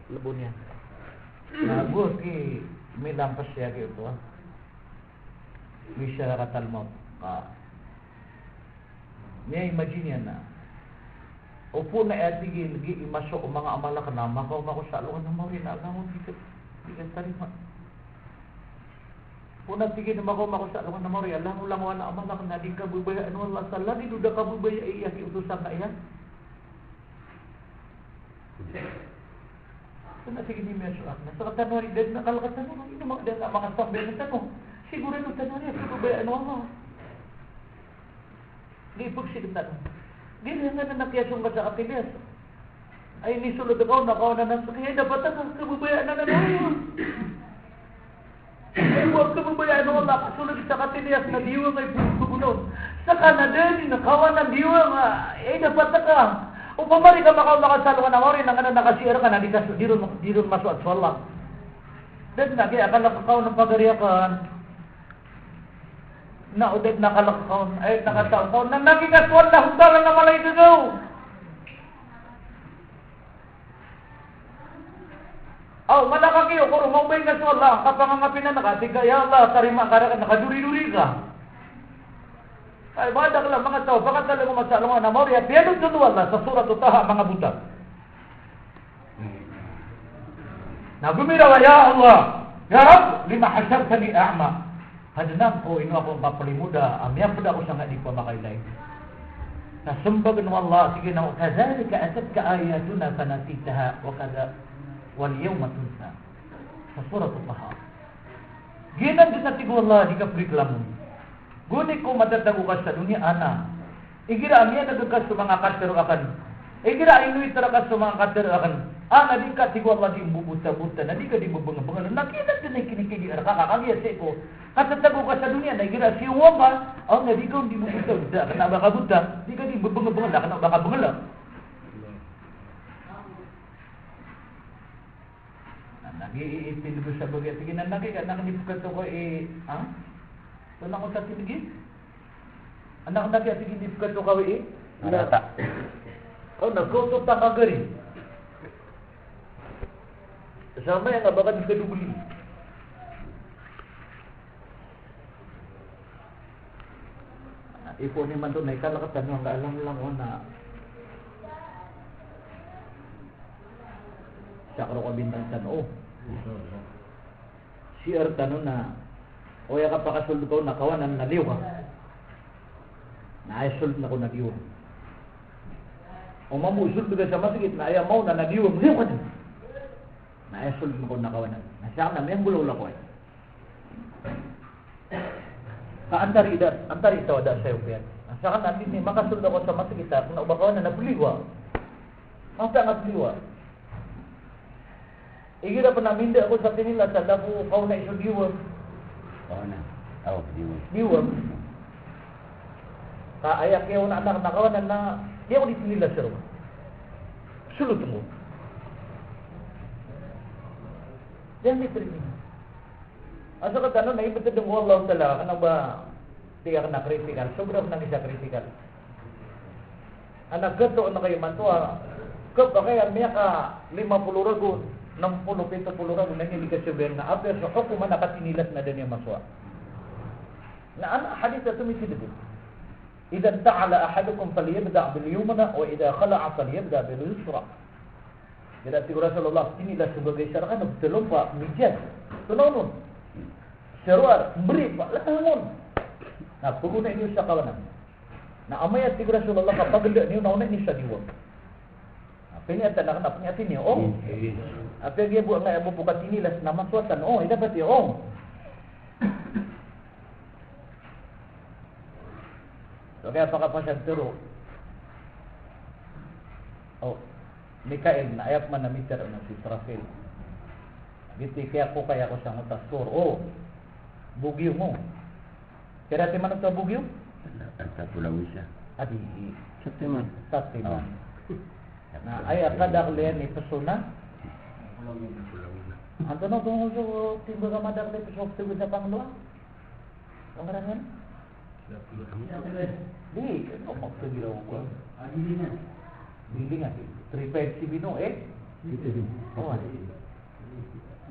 Labo niya. Nagos ki, may lampas siya kayo ito. May siya katalmot. Niya imagine yan na. Upo na etigin, nagi imasok ang mga amala ka na, makaw sa alungan ng mawin, na alam mo, di ka tarima. Una tigil na mako sa alungan na mawin, alam mo lang wala amala ka na, di ka bubaya, ano Allah sa lagi, duda ka bubaya, iyak iutusan na iyan. So natigil ni Mesya, nasa katanwari, dahil nakalakatanwari, dahil ang mga sambil na tanong, siguro nung tanwari, bubaya, ano Allah. Di pagsigit na tanong. Di rin nga na nakiasong ka sa katilis. Ay nisulod ako, nakaw na nasa kaya dapat ang kabubayaan na naman. Ay huwag kabubayaan na wala kasulod sa katilis na diwa may pugunon. Sa Canada, nakawan ng diwa nga, dapat na ka. O pamari ka makaw makasalo ka na mo rin, ang nakasira ka na, di rin masuat sa Allah. Dahil na, kaya ka nakakaw ng pagariakan. Na ulit nakalakaon ay nakataon na naging aswal na hundalan na malay gagaw. Malaka kayo kung umabay nga aswal lang kapangangapin na nakatiga ya Allah tarima ka nakaduri-duri ka. Ay badak lang mga tao baka talaga masalungan na mori at yan ang Allah sa surat Taha mga buta. Nagumira ya Allah ya Rab lima hasabtani a'ma. Hadanang ko ino akong kapalimuda, amya pada ako sangat di pamakailay. Nasembag ng Allah, sige na, kazalika asatka ayatuna fanasitaha wa kada wal yawma tunsa. Sa surat Taha. Ginan din natin Allah di ka priklamon. Gunit ko matatago ka sa dunia, ana. Igira amya nagagkas sa mga katero akan. Igira inuit tarakas sa mga katero akan. Ana di ka tigo Allah di bubuta-buta, na di ka di bubanga-banga. Nakita din na kinikigi kakakagya sa ko. Katatago ka sa dunia, nagira si Wamba, na di ka di bubuta-buta. Kana baka buta, di ka di bubanga-banga, kana baka bangala. Nag-iitin ko sa bagay. Tiginan na kayo, nakanipukat ko ha? Tunang ko sa tinigin? Anak na kaya tiniginipukat ko kawin Narata. Oh, nagkotop ta kagari. Sama yang bakal dikadubuli. Ipo ni man to na ikalakatan nga alam lang na sakro ka bintang tano. Si Artano na oya ka pakasuldo ko nakawanan naliw ka. Naisuldo na ko naliw. O mamusul juga sa masakit na ayaw mau na naliw mo ka din. Naisuldo na ko nakawanan. Nasya na may bulaw lang ko ay. Antari ito ada sa upian. Nasya nanti ni makasuldo ko sa masakit na ubakawan na napuliwa. Masa nga puliwa. Igira pa naminda ako sa tinila sa labu kau na iso diwam. Oo na. Oo, diwam. Diwam. Kaayak yaw na anak nakawanan na yaw di tinila sa rumah. Sulut mo. Jangan diterima. Asa ka tanong na ibutid ng Allah Ta'ala kanang ba tiga ka na kritikal. Sobra na isa kritikal. Anak gato na kayo mantua. Kap ba kaya miya ka 50 ragun. 60-70 ragun na hindi ka sabihin na apir sa hukuman nakatinilas na din yung maswa. Na anak hadith na tumisidid. إذا انتعل أحدكم فليبدأ باليمنى وإذا خلع فليبدأ باليسرى. Jadi tiga Rasulullah inilah sebagai syarakat terlompa mijat, tunanun, seruar, beri pak lamun. Nah pengguna ini usaha kawanan. Nah amayat tiga Rasulullah kapag ganda ni nauna ni sa diwa. Apa ini ada nak punya sini oh. Apa dia buat nggak buka inilah nama suatan oh ini dapat ya oh. Kaya apakah pasal turu? Oh, Mikael na ayap man na mister na si Israfil. Gitu kaya ako sa ngutas tur. Oh, bugyo mo. Kaya ti man sa bugyo? Sa pulau siya. Adi. Satiman. Satiman. Na ay kada kliyen ni persona. Anto no kung so timba ka madak le pesok tu sa pangluwa. Pangarangan? Di, omok tu gila ko. Bilingan. 350 bino Oh,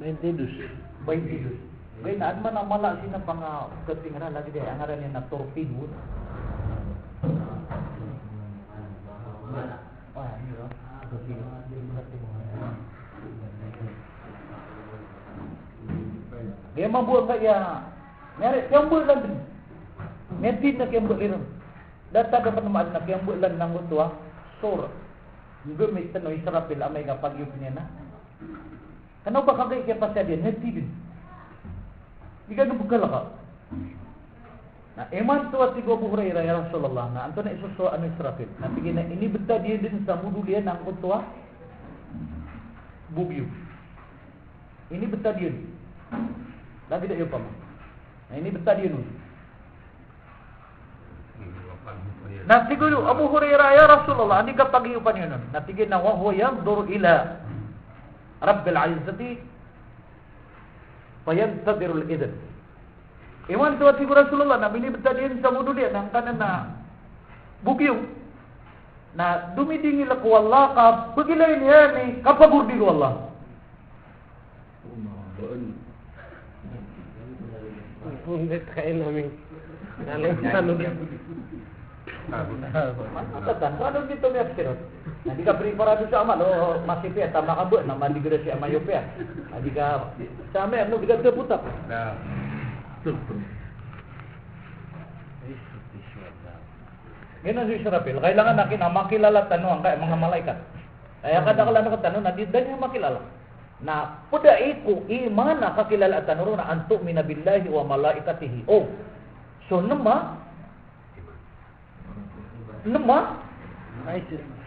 22. Gay na man ang mala sina pang katingara lagi dia ang ngaran na torpedo. Wah, ni ro. Dia mabuat kaya merit kembul lang. Metin na kembul iron. Data dapat naman na kembul lang nang utwa. Sur. Gumit no Israfil amay nga pagyup niya na. Kano ba kagay kaya pa siya din? Metin. Ika nabukal ka. Na iman tuwa si Abu Hurairah ya Rasulullah na anto na isuso ano Israfil. Na tigin na inibita dia din sa mudu dia nang utwa. Bugyo. Inibita dia. Lagi dah apa? Nah ini betul dia nu. Nah siguro Abu Hurairah ya Rasulullah ini kapag iupan yun. Natigin na huwa yanzur ila Rabbil Izzati fayantadirul idn. Iwan tu siguro Rasulullah nabi ini betul dia sa mudu dia nang kanan na bugyo. Na dumidingi la ko Allah ka pagilain yan ni kapagurdi ko Allah. Hindi kain namin. Ano din. Ano dito may apsirot? Hindi ka preparado sa amal. O masipya, tama ka ba? Naman di ka si amayopya. Hindi ka sa amin, ano, di ka putak. Ganun si Israfil. Kailangan natin na makilala tanong kaya mga malaikat. Kaya kada kala nakatanong na di niya makilala. Na puda iku iman na kakilala at tanuro na antuk minabillahi wa malaikatihi. Oh, so nama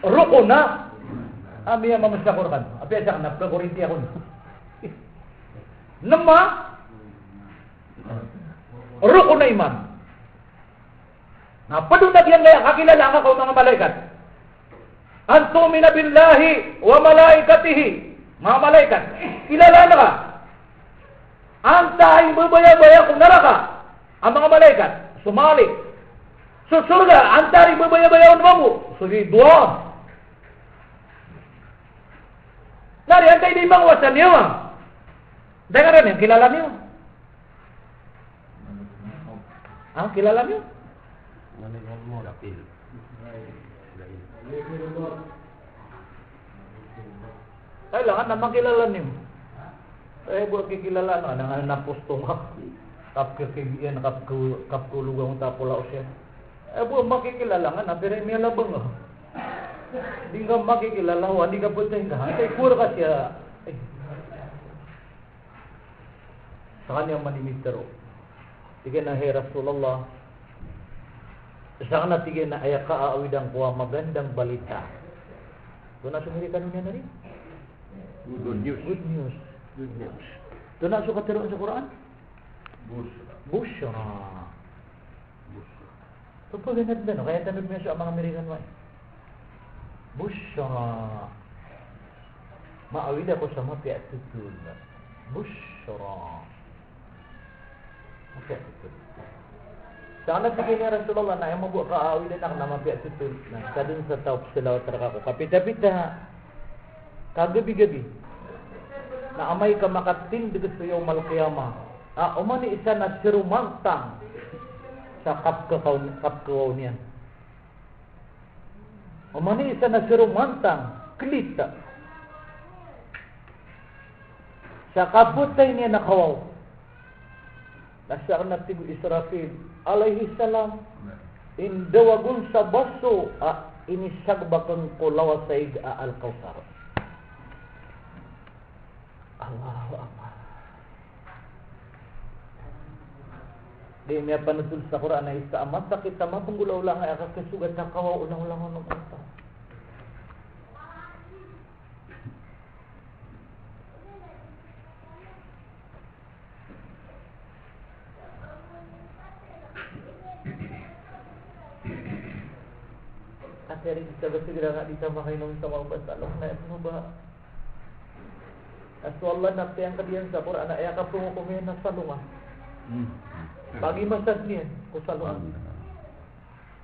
rukuna ami yang memasyakurkan apa yang nak Korinti aku nama rukuna iman na padu na diyan kaya kakilala ang mga malaikat antuk minabillahi wa malaikatihi Mga malaikat, kilala na ka. Antahin babaya-baya kung neraka. Ang mga malaikat, sumali. Sa surga, antahin babaya-baya kung mamu. Suri dua. Nari, antay di mangwasan niyo. Dengaran yan, kilala niyo. Kilala niyo? Lapil. Kailangan na makilala niyo. Buat kikilala no, ang napusto ka. Kapkikiyan, kapkulugang tapulaw siya. Buat makikilala nga na, pero may labang nga. Di ka makikilala, hindi ka putay ka. Antay pura ka siya. Sa kanyang manimistero. Tigay na, hey Rasulullah. Sa kana tigay na, ayak ka aawidang kuha magandang balita. Doon na sumirikan niya na rin. Good news. Good news. Doon na sukatiroon sa Quran? Bushra. Pagpaganad na, no? Kaya tanod mo sa mga Amerikan mo. Bushra. Maawid ako sa mapiat tutul. Bushra. Mapiat tutul. Sana sige ni Rasulullah na yung mabuha ka-aawid na na mapiat tutul. Sa dun sa tawp sila o taraka ko. Kapita-pita. Kagabi-gabi. Na amay ka makatindig sa iyo malkiyama. Umani isa na sirumantang sa kapkaw niya. Umani isa na sirumantang klita sa kaputay niya nakawaw. Nasa natigo Israfil alaihi salam indawagun sa baso inisagbakan kulawa sa iga al-Kawsar. Allahu Akbar. Di may panutul sa Quran na isa amat sakit sama penggulaw lang ay akas kasugat na kawaw ulang-ulang ng kanta. At rin kita segera nga ditambah kayo ng sama basalong na ito ba? Aso Allah nakti ang kadiyan sa Quran na ayaka pumukumihan na salungan. Bagi masas niyan ko salungan.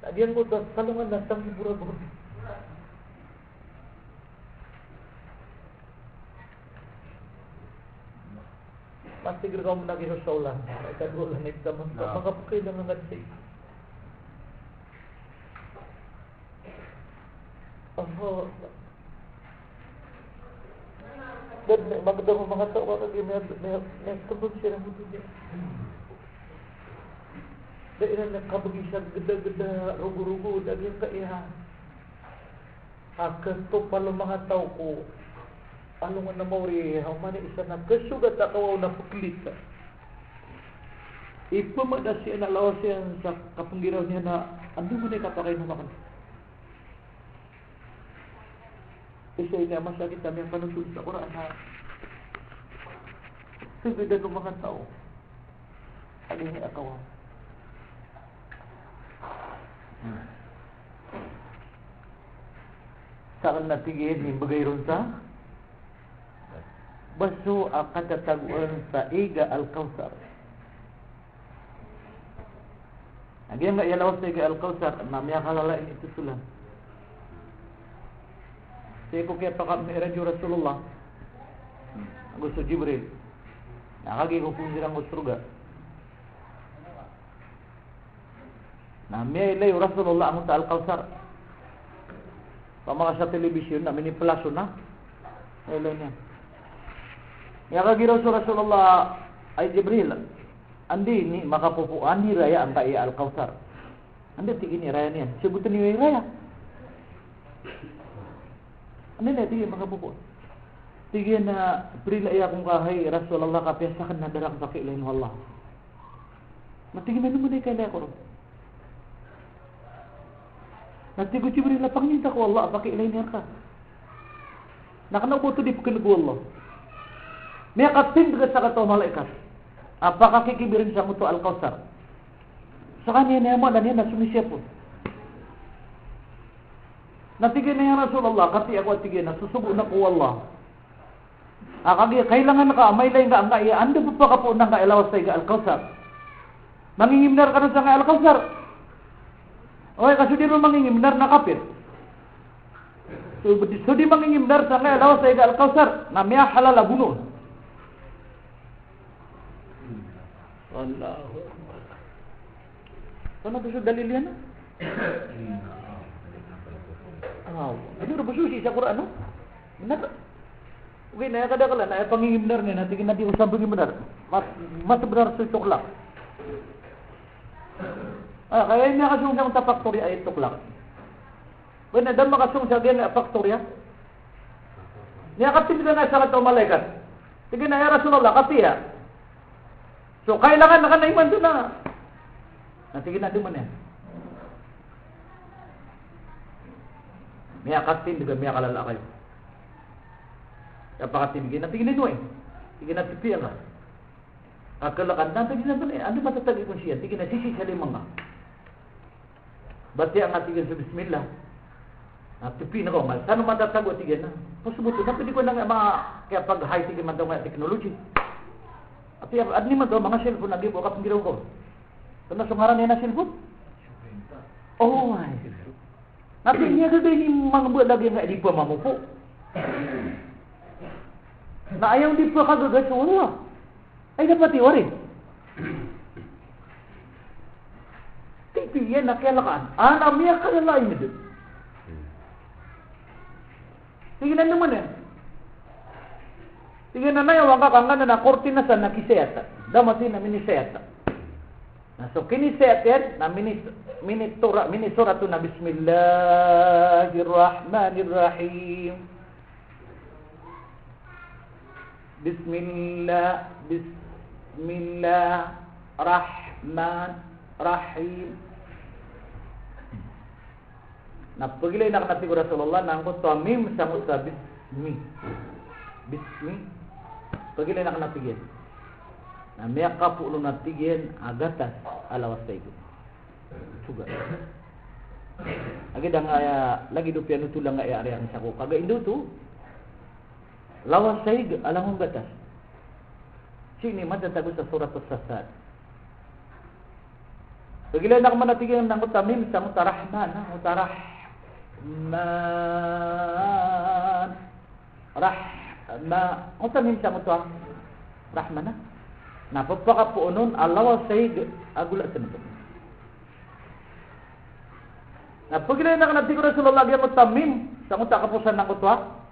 Tadiyan mo sa salungan na sang ibura-bura. Pasti gergaw mo naging Rasulullah. Ay kadulan na ito. Mga pukay lang ang nagsay. Allah. Dan magandang mga tao lagi may tubog siya ng mundo niya. Dahil na nakabagi siya geda-geda, rugo-rugo, dahil kaihan. Akan to pala mga tao ko, alungan na mauri, humani isa na kasugat na kawaw na puklita. Ipamada siya na lawas siya sa kapanggiraw niya na, ano mo na kapakay na makan? Isa niya masakit kami ang panunod sa Quran na subidan ng mga tao. Alin niya akaw. Saan natigin yung bagay ron sa baso ang katataguan sa Iga Al-Kawsar. Nagyan nga ilaw sa Iga Al-Kawsar namya kalalain ito sulang. Saya ko kaya pakamira yung Rasulullah. Gusto Jibril. Nakagi ko kung dirang surga. Na may ilay Rasulullah ang sa Al-Kawsar. Pamaka sa telebisyon na miniplasyon na. Ilay niya. Nakagi Rasulullah ay Jibril. Andi ni makapupuan ni raya ang kaya Al-Kawsar. Andi tigin ni raya niya. Sibutan niyo yung raya. Ano na, tigil makabuko. Tigil na, prilay akong kahay, Rasulullah kapiyasakan na darak sa kilain ng Allah. Matigil na naman ay kaya ko. Natigo Jibril na panginta ko Allah, pakilain niya ka. Nakanaw po ito di pagkinago Allah. May akating dagat sa kataw malaikat. Apakakikibirin sa muto Al-Kawsar. Sa kanya niya mo, na niya na sumisya po. Natigay na yung Rasulullah, kasi ako at tigay na, susubo na ko Allah. Kagi kailangan ka may lain ka ang kaya anda pa ka po nang kailawas sa Al-Kausar. Mangingimnar ka sa Al-Kausar. Oy, kasi di mo mangingimnar na kafir. So di mangingimnar sa kailawas sa Al-Kausar, namanya halal bunuh. Allahu Akbar. Ano to sa dalil yan? Ini udah bersusi sa Quran, no? Benar. Okay, na kada kala na pangingimnar ni natin kinati usab pangingimnar. Mas benar tuklak. Kaya niya kasung sa factory ay tuklak. When adam makasung sa gen factory. Niya kapit na sa kato malaikat. Sige na ya Rasulullah kapiya. So kailangan na kanaiman doon na. Sige na duman yan. Miya katin juga miya kalala kayo. Kaya pakatinigin natin ginino eh. Tigin natin pipiyan ka. Kakalakan natin ginano eh. Ano matatagi kong siya? Tigin na sisi sa limang ka. Bati ang atigin sa bismillah. Pipi na ko. Saan matatago tigin na? Pusubuto na pwede ko na nga mga kaya pag-high tigin man daw nga technology. At adni man daw mga cellphone na gibo kapag giraw ko. Kung nasungaran niya na cellphone? Oh my. Natin niya ka din yung mga buwan lagi nga di pa mamupo. Na ayaw di pa kagagat sa wala. Ay dapat iwari. Tipiyan na kailakaan. Anamiya ka na lain nito. Sige na naman yan. Sige na na yung kakangana na kortinasan na kisayata. Damasin na minisayata. So kinisayat yan na minisuratu na Bismillahirrahmanirrahim. Bismillahirrahmanirrahim. Napagilay na kanati ko Rasulullah na ang tamim sa musa bismi. Pagilay na kanati yan. Na may kapulo na tigyan agatas alawas tayo. Juga. Agi dang lagi do piano tulang nga area ang sako. Kaga indo tu. Lawas tayo alang gatas. Sini matatago sa surat as-Sassad. Pagilay na man tigyan nang utamim sa mutarahman, utamim sa mutarahman. Nah, pagpakapuunon, Allah wasay agulat sa nito. Nah, pagkilay na kanati ko Rasulullah biya mo tamim, sa muta kapusan ng kutwa.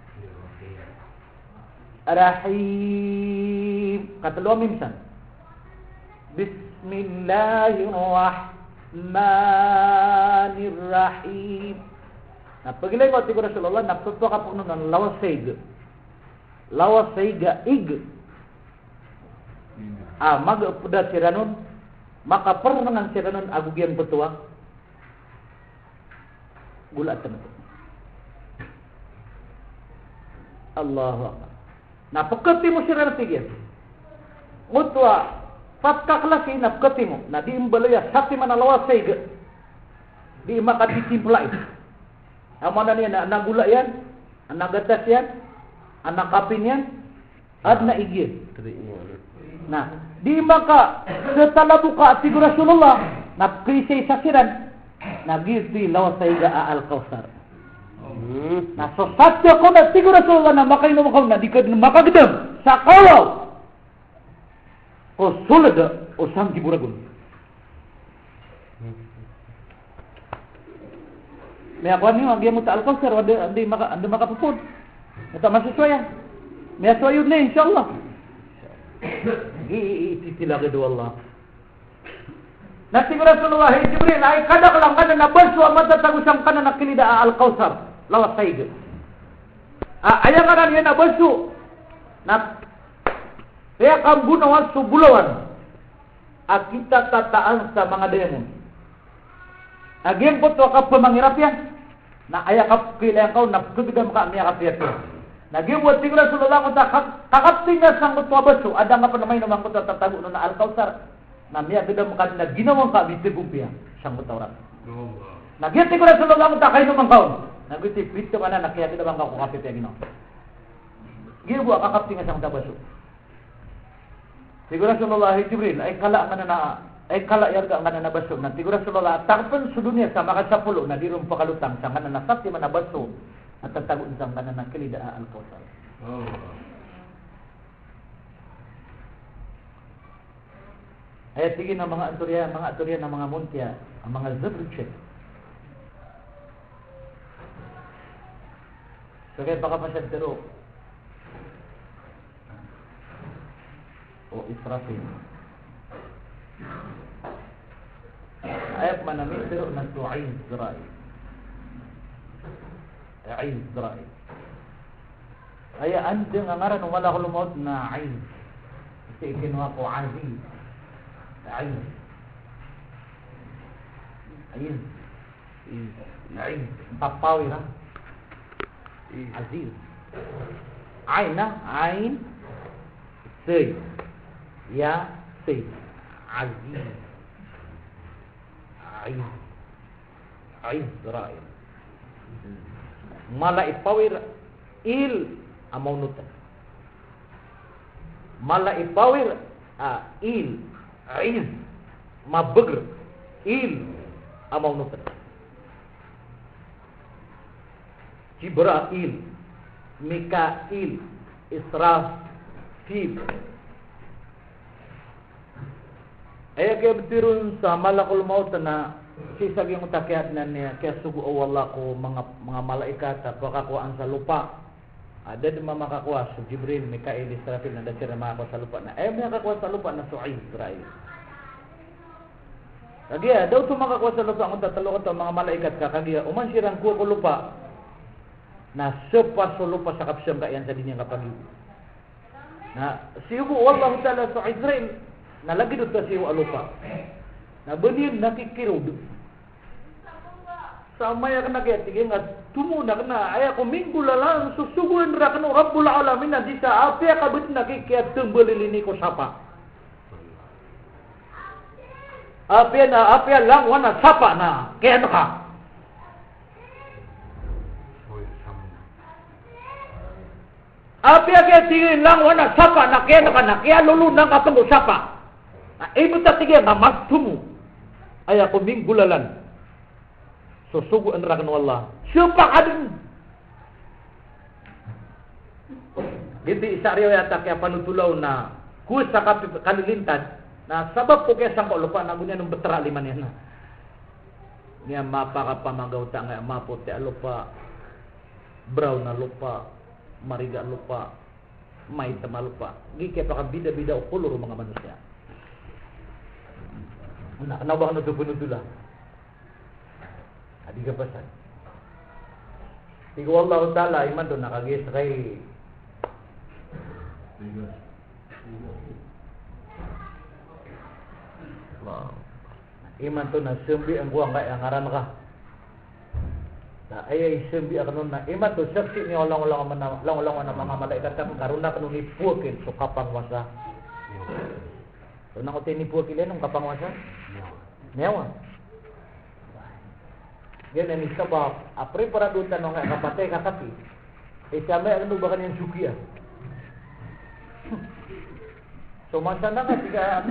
Rahim. Katalawa minsan. Bismillahirrahmanirrahim. Nah, pagkilay ko kanati ko Rasulullah, na pagpakapuunon ng lawasay. Lawasay ig. Mag-upuda siranon, makapernangan siranon agugyan betuang. Gulat na ito. Allahu Akbar. Napagkati mo siranon tigyan. Ngutwa, patkaklasi, napagkati mo, na di imbalaya, sakti manalawa sayga. Di makatitimpla ito. Ang mana niya, na nagula yan, ang nagatas yan, ang nakapin yan, at naigyan. Nah, di maka setelah buka tiga Rasulullah, nak krisay saksiran, nagirti lawas saiga Al-Kausar. Nah, so satya ko na tiga Rasulullah na makainom ko na di ka makagdam sa kawaw. O sulad o sang giburagon. May ako ni agi mo sa Al-Kausar, andi makapupod. Ito masusuyan. May aswayod na insyaallah. Itilah kedua Allah. Nanti Rasulullah Jibril ay kada lang kana na basu amata tagusang kana na kilida Al-Kausar lawas saig. Aya kana niya na basu na kaya kambunawan subulawan kita tataan sa mga demon. Agyan po to ka pamangirap yan na aya ka kilayang kau na kugidam ka niya kapiyat. Nagibuat si Rasulullah kung kakapting na sang basu, ada nga pa naman naman kung tatago na Al-Kausar, na miya ganda mo na ginawang ka, bitigumpiya, sang mutawrat. Nagibuat si Rasulullah kung takay naman kaon. Nagibuat si Pito ka na, nakiya ganda bang ka kung kapit ya ginaw. Dia buat kakap tinggal sang tabasu. Tiga Rasulullah Jibril, ay kala yarga nga na nabaso. Na tiga Rasulullah, takpan sa dunia sa makasapulo na di rin pakalutang sa nga na nasati man nabaso at tatagun sa nga na nakilida al-Kawthar. Ay tigin ng mga aturya ng mga muntya, ang mga zabrutsyek. So kaya baka masyadero o Israfil. Ayat manamit pero na tu'ayin Zra'i. Ayin Zra'i. Kaya andeng ang ngaran wala ko lumot na ayin. Kasi ikinwa ko aziz. Ayin. Ayin. Tapawi na. Aziz. Ain na. Ain. Say. Ya. Say. Aziz. Ain. Ain. Zra'i. Mala ipawir. Il. Amaunutan. Mala ipawir. Il. Aiz. Mabagr. Il. Amaunutan. Jibril, Mikail, Israfil. Ay kaya betirun sa malakul maut na sisag yung takiat na niya kaya sugu wala ko mga malaikat at makakuhaan sa lupa. Ada di makakuha sa Jibril, Mikail, Israfil na dasir na makakuha sa lupa na makakuha sa lupa na su'ay Israel. Kaya daw ito makakuha sa lupa ang tatalo ko mga malaikat kakagya uman sirang kuha ko lupa na sepas lupa sa kapsam kayan sa dinya kapag na siyo wallahu ta'ala sa Israel na lagi doon siyo alupa na benin nakikirod sa maya ka nakiyatikin at tumunak na ay ako minggu lalang susuguin ra kano Rabbul Alamin na di sa api kabit nakikiyat tumbalilini ko sapa api lang wana sapa na kaya ka api kaya tingin lang wana sapa na kaya lulunang ka pang usapa. Ibu ta tingin na magtumu. Ay ako minggulalan. Susugu ang rakan wallah. Siapa adun? Hindi isa riwayat kaya panutulaw na kuis sa kalilintan na sabab ko kaya sangko lupa na gunya nung betera liman yan na. Niya mapakapamagaw ta nga maputi lupa. Brown na lupa. Mariga lupa, may tama lupa. Gikaya pa bida-bida o kulor mga manusia. Nawak na dupunudula. Adi ka pasan. Tigo Allah Ta'ala, iman doon nakagis kay iman to na sumbi ang buwang kaya ngaran ka. Na ay sembi akan na imat to saksi ni ulang-ulang na mga malaikat ta karuna kanu ni pukin so kapang wasa. So nang ote ni pukin nung kapang wasa? Nyawa. Yan ni sabab apre para dutan nga kapate kakati. Samay ano ba kanyan sukiya? So masa na tiga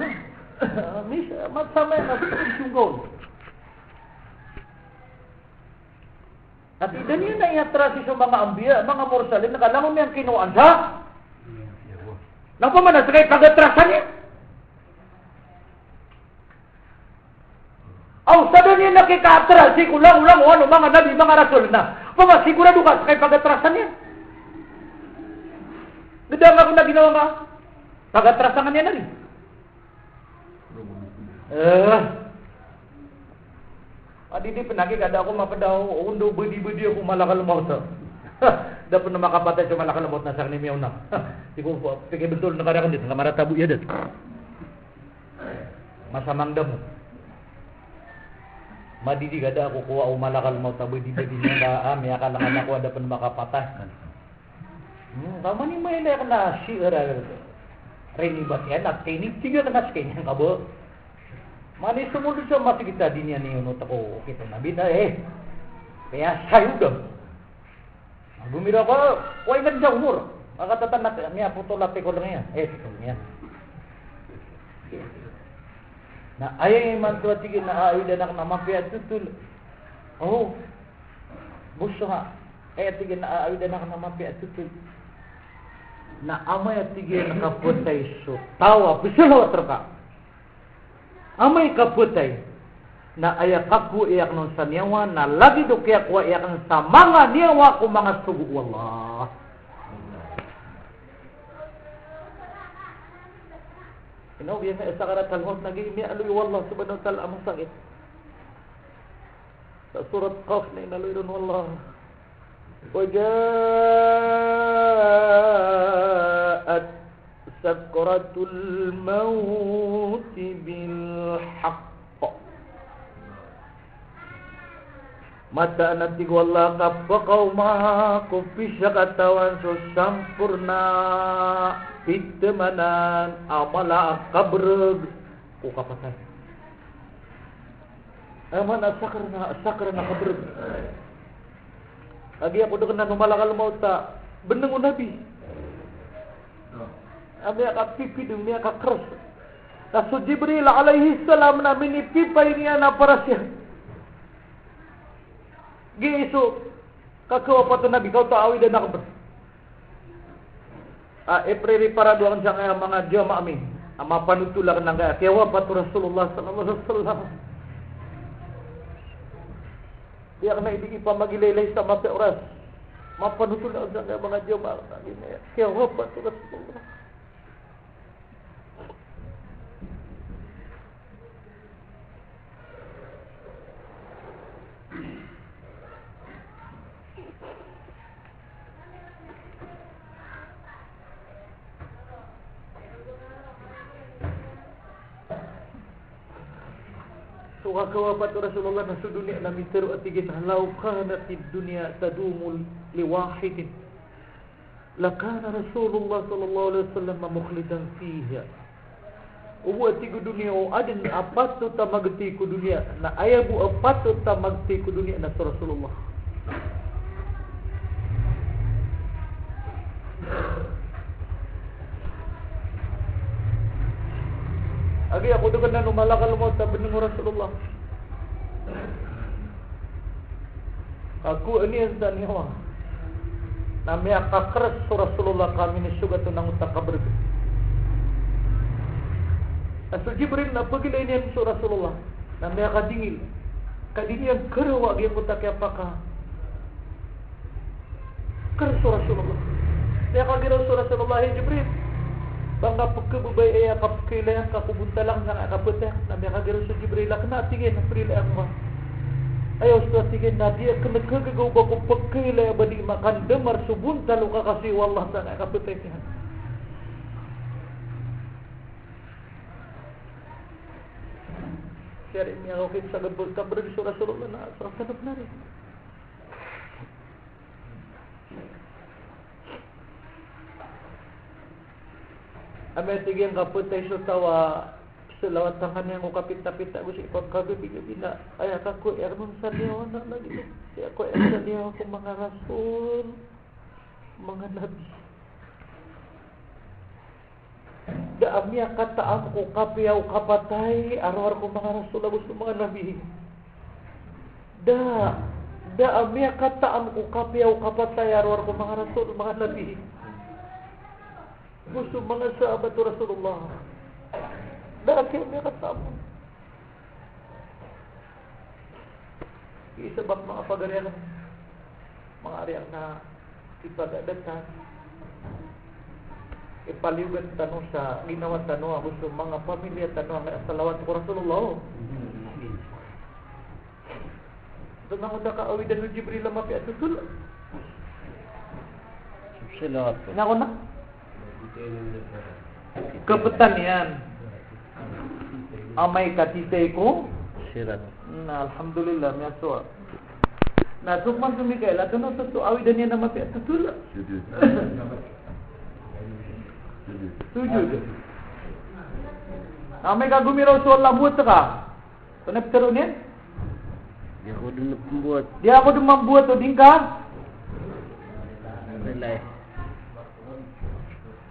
mis matsamay na sunggon. At idan yun na iatrasi sa mga ambiya, mga mursalin, nakalangon niyang kinuan sa? Nang pamanas kay pagatrasan niya? Aw, sa doon niya nakikatrasi ko lang ano, mga nabi, mga rasul na. Pamasigurado ka kay pagatrasan niya? Ganda nga kung na ginawa nga, pagatrasan niya na rin. Adidi penagi kada ako mapadaw undo bedi-bedi ako malakal maut. Dapat na makapatay sa malakal maut na sa ni miyaw na. Sigo pikir betul na kada kan dito ngamara tabu ya dat. Masamang damo. Madidi kada ako kuha o malakal maut tabu bedi-bedi nga ami akala kana ko dapat makapatay. Tama ni may na kana siira. Reni batian at tinig tiga kana skin kabo. Mani sumunod sa masih kita dinya ni unut ako kita nabi na kaya sayudam bumira ko way ganda umur Maka tatanak niya putulate ko lang yan. Niya. Na ayang iman tua tigil na awi danak na mapiat tutul. Oh. Buso nga. Tigil na awi danak na mapiat tutul. Na amay tigil na kaputay so tawa pisulaw terka. Amay kaputay na ayak aku iyak non sa niyawa na lagi do kaya ko iyak sa mga niyawa ko mga sugu wallah. Ino biasa sakarat al-maut lagi mi alui wallah subhanahu wa ta'ala amang sakit. Sa surat Qaf na inalui don wallah. Wajaat sakratul maut bil haqq. Mata nanti wallah kapakau ma kupisya katawan so sampurna pitemanan amala kabreg ko kapatan. Aman sakrna kabreg. Agi aku dengan numalakal mauta beneng nabi. Abi ak pipi dunia ka keras. Rasul Jibril alaihi salam na mini pipa ini ana parasya. Giisu kakawa pato nabi kau taawi dan nakber. Epreri para duang jangan mga jamaah mi. Ama panutula nang kaya kewa pato Rasulullah sallallahu alaihi wasallam. Dia kena ibigi pamagilay sama pe oras. Mapanutula jangan mga jamaah ini. Kewa pato Rasulullah. Wakawafat Rasulullah nasu dunia nami teru atigin halau kanatid dunia tadumul liwahidin lakana Rasulullah sallallahu alaihi wasallam mukhlidan fiha. Uwa tigu dunia o adin apatu tamagti ku dunia na ayabu apatu tamagti ku dunia na Rasulullah. Agi aku dengan numalakal maut bening Rasulullah. Aku ini dan nyawa. Namanya kakres Rasulullah kami ni suga tu nang utakabr. Rasul Jibril na pagila ini Rasulullah. Namanya kadingil. Kadingil yang kerwa dia utak apakah? Keres Rasulullah. Dia kagira Rasulullah Jibril. Bangga peke bubay ay kapkilayan kakubuntalang ng akaputeh na may kagiro sa Jibril na tingin na prilayan mo. Ayaw sa tingin na dia kenagkagagaw ba kung pagkilay ba di makandamar subuntalo ka kasi wallah sa akaputeh niya. Kaya rin niya ako sa kabrag sa Rasulullah na sa sanap na rin. Ame tigyan kaputay so tawa selawat tangan yang kapit-kapit aku si pagkagabi bina ay ako ernon sa niyo na lagi si ako sa niyo ako mga rasul mga nabi da amya kata ako kapiyaw kapatay arwar ko mga rasul agus mga nabi da amya kata ako kapiyaw kapatay arwar ko mga rasul mga nabi. Gusto mga sahabat Rasulullah. Dahil may kasama. Isabak mga pagarian. Mga ariang na ipagadatan. Ipaliwag tanong sa ginawa tanong. Gusto mga pamilya tanong. Salawat ko Rasulullah. Ito nga muna kaawidan ng Jibril ang mapi at susul. Salawat ko. Nga ko na. Kebetan yan. Amay katitay ko. Sirat. Na alhamdulillah miyaso. Na tukman sumikay la tuno sa awidan niya na mapi at susul. Sujud. Amay kagumiraw sa lambut ka. Tunap terunin. Dia ako dun membuat. Dia ako dun membuat o dingka. Relay.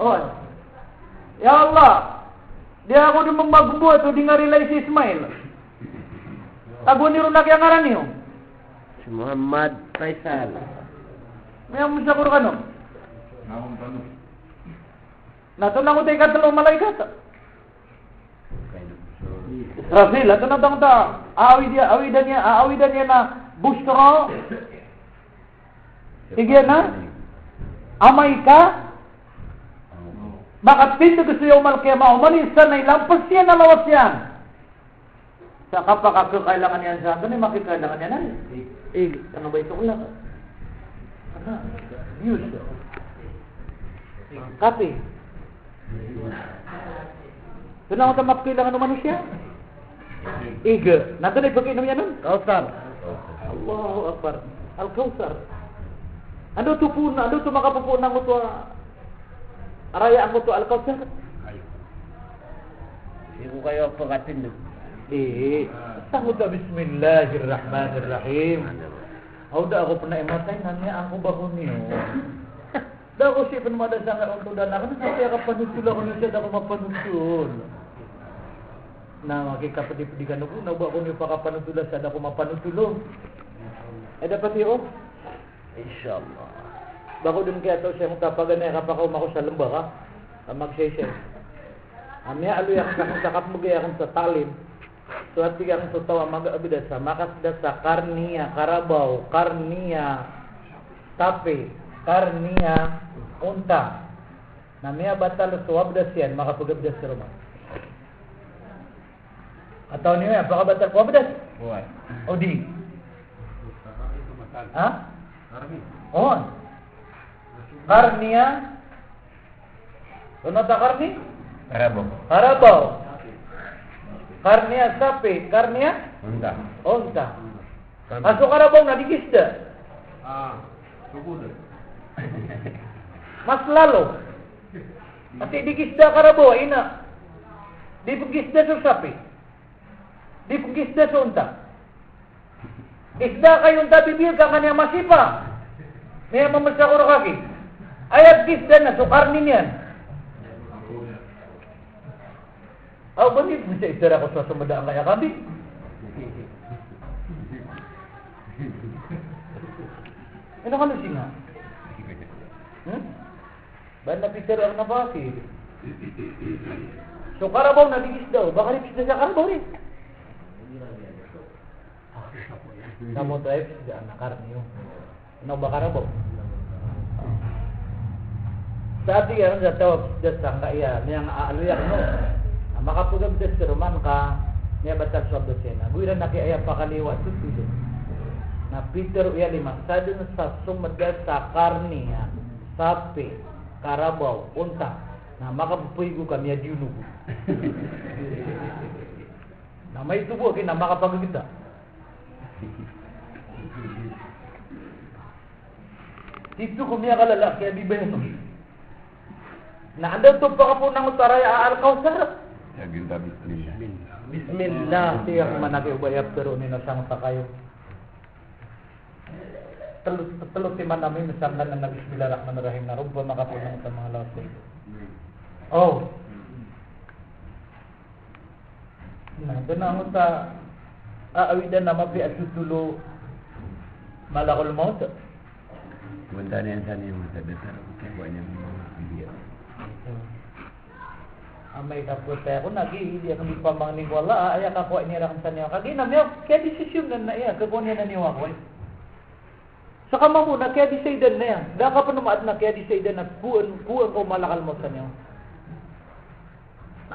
Oh. Ya Allah. Dia ako di magbubuhat o di nga relay si Ismail. Tago ni Runak yang ngaran niyo. Si Muhammad Faisal. May mo sa Qur'an. Ngawang tanong. Natulang ko tayo katalong malaikat. Israfil, ato na tang ta. Awidan niya na Bushra. Sige na. Amay ka. Bakit pinto gusto yung malkiyama umalisan na ilampas yan na lawas yan. Sa kapag kailangan yan sa akin, makikailangan yan ay. Ano ba ito ulang? Ano? Views. Kape. Ito na ako tamak kailangan ng manusia. Iga. Nato na ipag-inom yan nun? Kausar. Allahu Akbar. Al-Kausar. Ano ito po na? Ano ito makapupunan mo ito? Arayaan mo ito Al-Kausar? Hindi ko kayo pagkatin. Sangod na Bismillahirrahmanirrahim. Da ako pernah imatay nanya ako ba ko niyo. Da ako siya penmada sangat untuk dan ako sampai ako panutul ako niyo siya ako mapanutul. Na makikapadi-padikan ko na ba ako niyo pakapanutul sa ako mapanutul. Dapat iyo. Insyaallah. Bago din kaya to siya mutapagan na kapakaw mako sa lembah magsay-say. Amya alu yang sakap mo gaya sa talim. Suatu yang sutawa mag-abida sa makas dasa karnia karabaw, karnia tape, karnia unta. Namanya batal suwab dasian maka pagabdas sa rumah. Atau niya apakah batal pagabdas? Buat. Odi. Ha? Karni. Oh. Karnia. Ano ta karni? Karabaw. Karabaw. Karnia sapi, karnia unta. Masuk karabaw na digisda. Subuh. Mas lalo. Ati digisda karabaw ina. Di pagisda sa sapi. Di pagisda sa unta. Isda kayo unta bibir ka kanya masipa. May mamasakuro kaki. Ayat gisda na so karni niyan. Aw bani bisa istirahat ko sa sumada ang kaya kami. Ano ka singa? Banda Peter ang nabaki. So karabaw na digis daw, baka ripis na sa karabaw rin. Namo tayo sa anak karniyo. Ano ba karabaw? Sa ating yan sa tawag sa sangka iya, niyang aaluyak no. Makapugam sa siruman ka niya batal sa dosena. Guiran na kaya pakaliwa tutulo. Na Peter uya lima sadun sa sumada sa karniya, sapi, karabaw, unta. Na makapupuy ko kami ya diunugo. Na may tubo kina makapagagita. Dito ko niya kalala kaya bibayan. Na anda to pa po nang utaraya Al-Kausar. Ya ginta bismillah. Bismillah siya manaki ubayab pero ni nasang ta kayo. Telus timan namin misalkan na Bismillahirrahmanirrahim na rubba makapunang sa mga lawas ko. Oh. Nah, doon ako sa aawidan na mapi at tutulo malakol maut. Benda ni yang sana yang dasar buatnya dia. Amay kapot ako nagi hindi ako pamangning wala aya ka ko ini ra kan niya kagi na niya kaya desisyon na iya ka ko niya na niwa ko. Sa kama mo na kaya decide na yan. Da ka pa numaad na kaya decide na kuan ko malakal mo sa niya.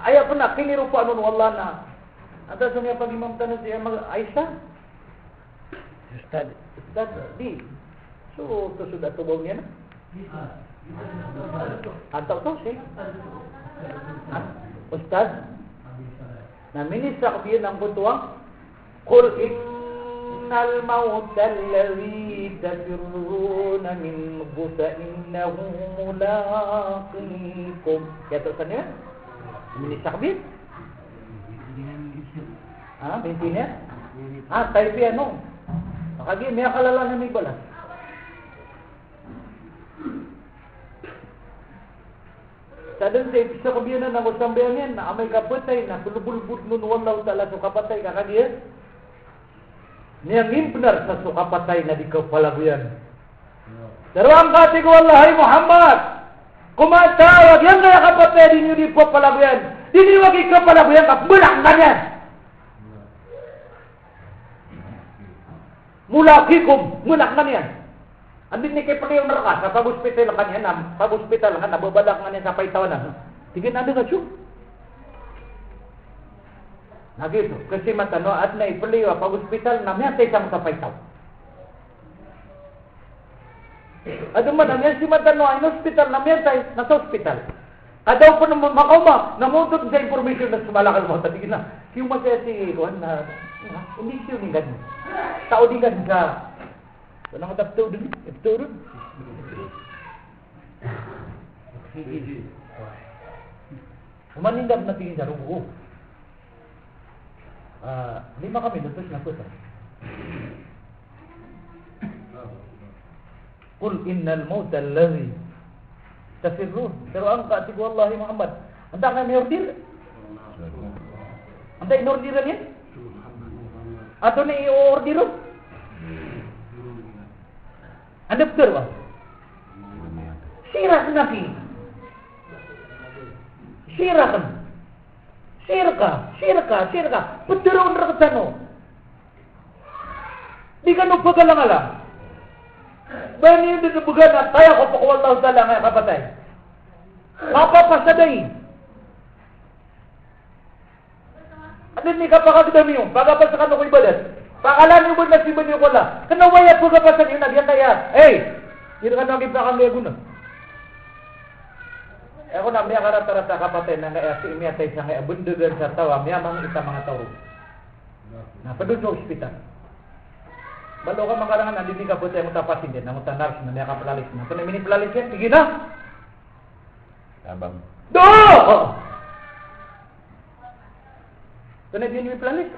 Aya pa na kiniro pa anon wala na. Ata sa niya pag imam tanan siya mag Aisha. Ustad di. So to sudah tubaw niya na. Atau to siya. Ustaz, namini sakbiyan ang kutuwang Qul innal mawta alladhi tafirruna minhu fa innahu mulaqikum. Kata sana namini sakbiyan. Bintinya? Tayo piano. Makagi, may akalala na may balas. Sadang sa episode kabiyanan na sambayangan na amay kapatay na pulubulbud nun wallahu ta'ala sukapatay kakadia. Niyang benar sa sukapatay na di kapalaguyan. Daruang kati ko wallahi Muhammad. Kumatawag yang kaya kapatay di niyo di papalaguyan. Di niyo wag ikapalaguyan kabelang kanyan. Mulakikum menak kanyan. Andin ni kay palayaw neraka sa pag-hospital kanyan pag-hospital kan nababalak kanyan sa paitawan. Tigin ada ka siya. Nagito kasi matano at na ipalayaw pag-hospital namya tay sang sa paitaw. Ado man namya si matano ay hospital namya tay na hospital. Adaw pa naman makauma namutot sa information na sumalakal mo tigin na. Kiyo masaya si kuan na hindi siya ni ganun. Tao din ganun ka. Nang tapto dun, tapto dun. Umanindap na tingin sa rugo. 5 minutos na po. Qul innal mauta alladhi tafirrun. Pero ang kati ko wallahi Muhammad. Anda kami order. Anda inordiran yan? Ato ni i-order. Anda betul ba? Sirah nabi. Sirka. Betul under ketano. Di kan pagalang-alang. Bani itu bugana kaya ko pa wallahu ta'ala nga kapatay. Mapapasaday. Ano ni kapakagdami mo? Pagapasakan ko ibadat. Pakalan mo na si banyo ko la. Kanawaya po kapasan yun nagyan kaya. Hey! Yun ka naging pakang guna. Ako na miya karata-rata kapatay na kaya si imiyatay sa kaya bundugan sa tawa. Miya mga isa mga tao. Na padun sa ospital. Balo ka makarangan na hindi ka po tayo mutapasin din. Namutan nars na miya ka palalis na. Kung mini palalis yan, sige na! Abang. Do! Kung hindi palalis.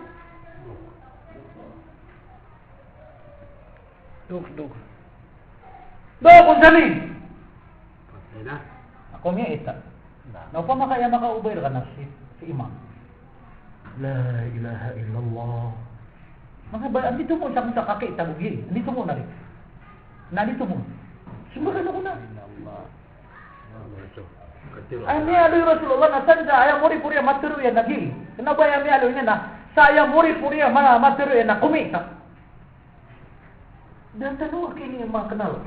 Duk. Do kung sani. Ako miya ita. Na pa makaya makaubay ka na si imam. La ilaha illallah. Mga ba andito mo sa kaki tagugi. Andito mo na rin. Nandito mo. Sumbakan ako na. Ami alu Rasulullah na sanda aya muri-puri maturu ya nagi. Kenapa ya ami alu na saya muri-puri maturu ya na kumita. Dan tanong kini yang kenal.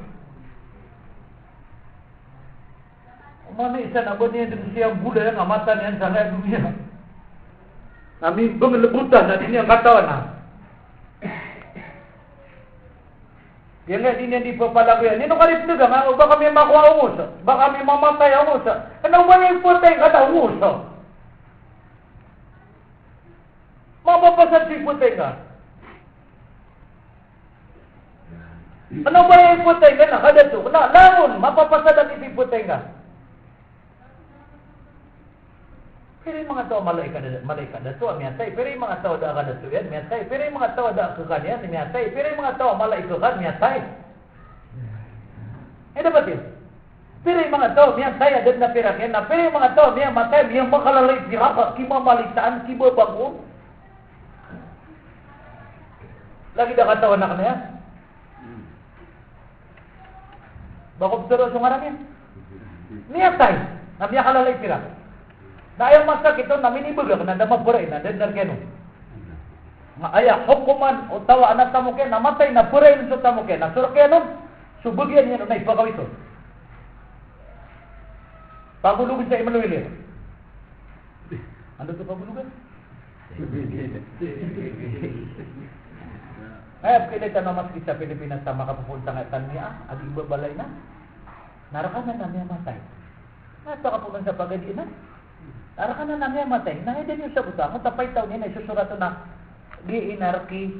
Mana isa na niya din siya buda yang amatan yang sangat dunia. Kami benglebutan dan ini yang katawan na. Dia lihat ini yang dipapalaguyan. Ini kalip juga, baka kami makuha umos. Baka kami mamatay umos. Kenapa yung putay kata umos? Mapapasan si putay ka. Ano ba yung putay ka na? Kada to. Langon, mapapasadan ipiputay ka. Pero yung mga tao malaikat dato, miyatay. Pero yung mga tao da ka dato yan, miyatay. Pero yung mga tao da kakan yan, miyatay. Pero yung mga tao malaikakan, miyatay. Dapat yun. Pero yung mga tao, miyatay, adat na pirakin na. Pero yung mga tao, miyatay, miyang makalalay piraka, kimamalitaan, kibabangon. Lagi da katawan na ka na yan. Bakit pero sungaran yan? Miyatay, na miya kalalay piraka. Na ayaw masak ito, naminibag ako, nandamaburay, nandargeno. Aya, hukuman, o tawa, anak tamukin, namatay, naburay ng sa tamukin, nasurkeno, subagyan niya, na ipagaw ito. Pagulugin sa Emmanuel. Ano ito pagulugan? Kaya pilita na mas sa Pilipinas sa makapupunta nga tanya, at ibabalay na. Narakanan na niya matay. Nasa kapunan sa pagadiin na. Narakanan na niya matay. Nangyayin yung sabuta. Kung tapay taon niya, isusurato na giinarki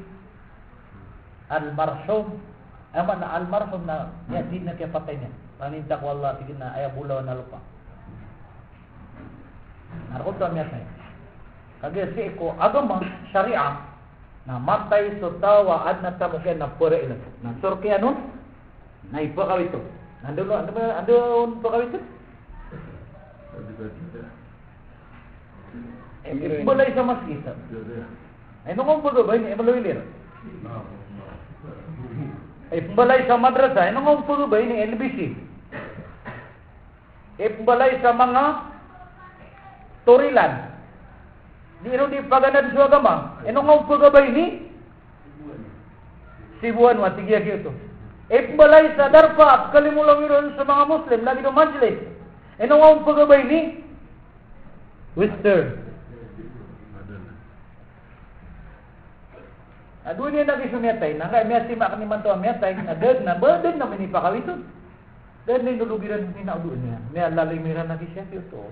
al-marhum. Ama na al-marhum na niya, di na kaya patay niya. Paninta ko Allah, sige na, ayaw bulaw na lupa. Narakot to niya tayo. Kagaya si ko, agama, syariah, na matay so tawa at natamukyan na pura ina. Na surkya nun, na ipakaw ito. Andun pakaw ito? Balay sa maskita. Ay nung pagabay ni Emaloilir. Ay balay sa madrasa, ay nung pagabay ni LBC. Ay balay sa mga Torilan. Di di paganan sa agama. Ay nung pagabay ni Sibuan watigya kito. Ay balay sa Darpa, kalimulawiron sa mga Muslim lagi do majlis. Ay nung pagabay ni Western. Aduh niya lagi sumiatay, nangay miya si mak ni manto miatay, agad na burden na minipakawito. Dan ni dulugiran ni naudo niya. Niya lalay miran lagi siya ito.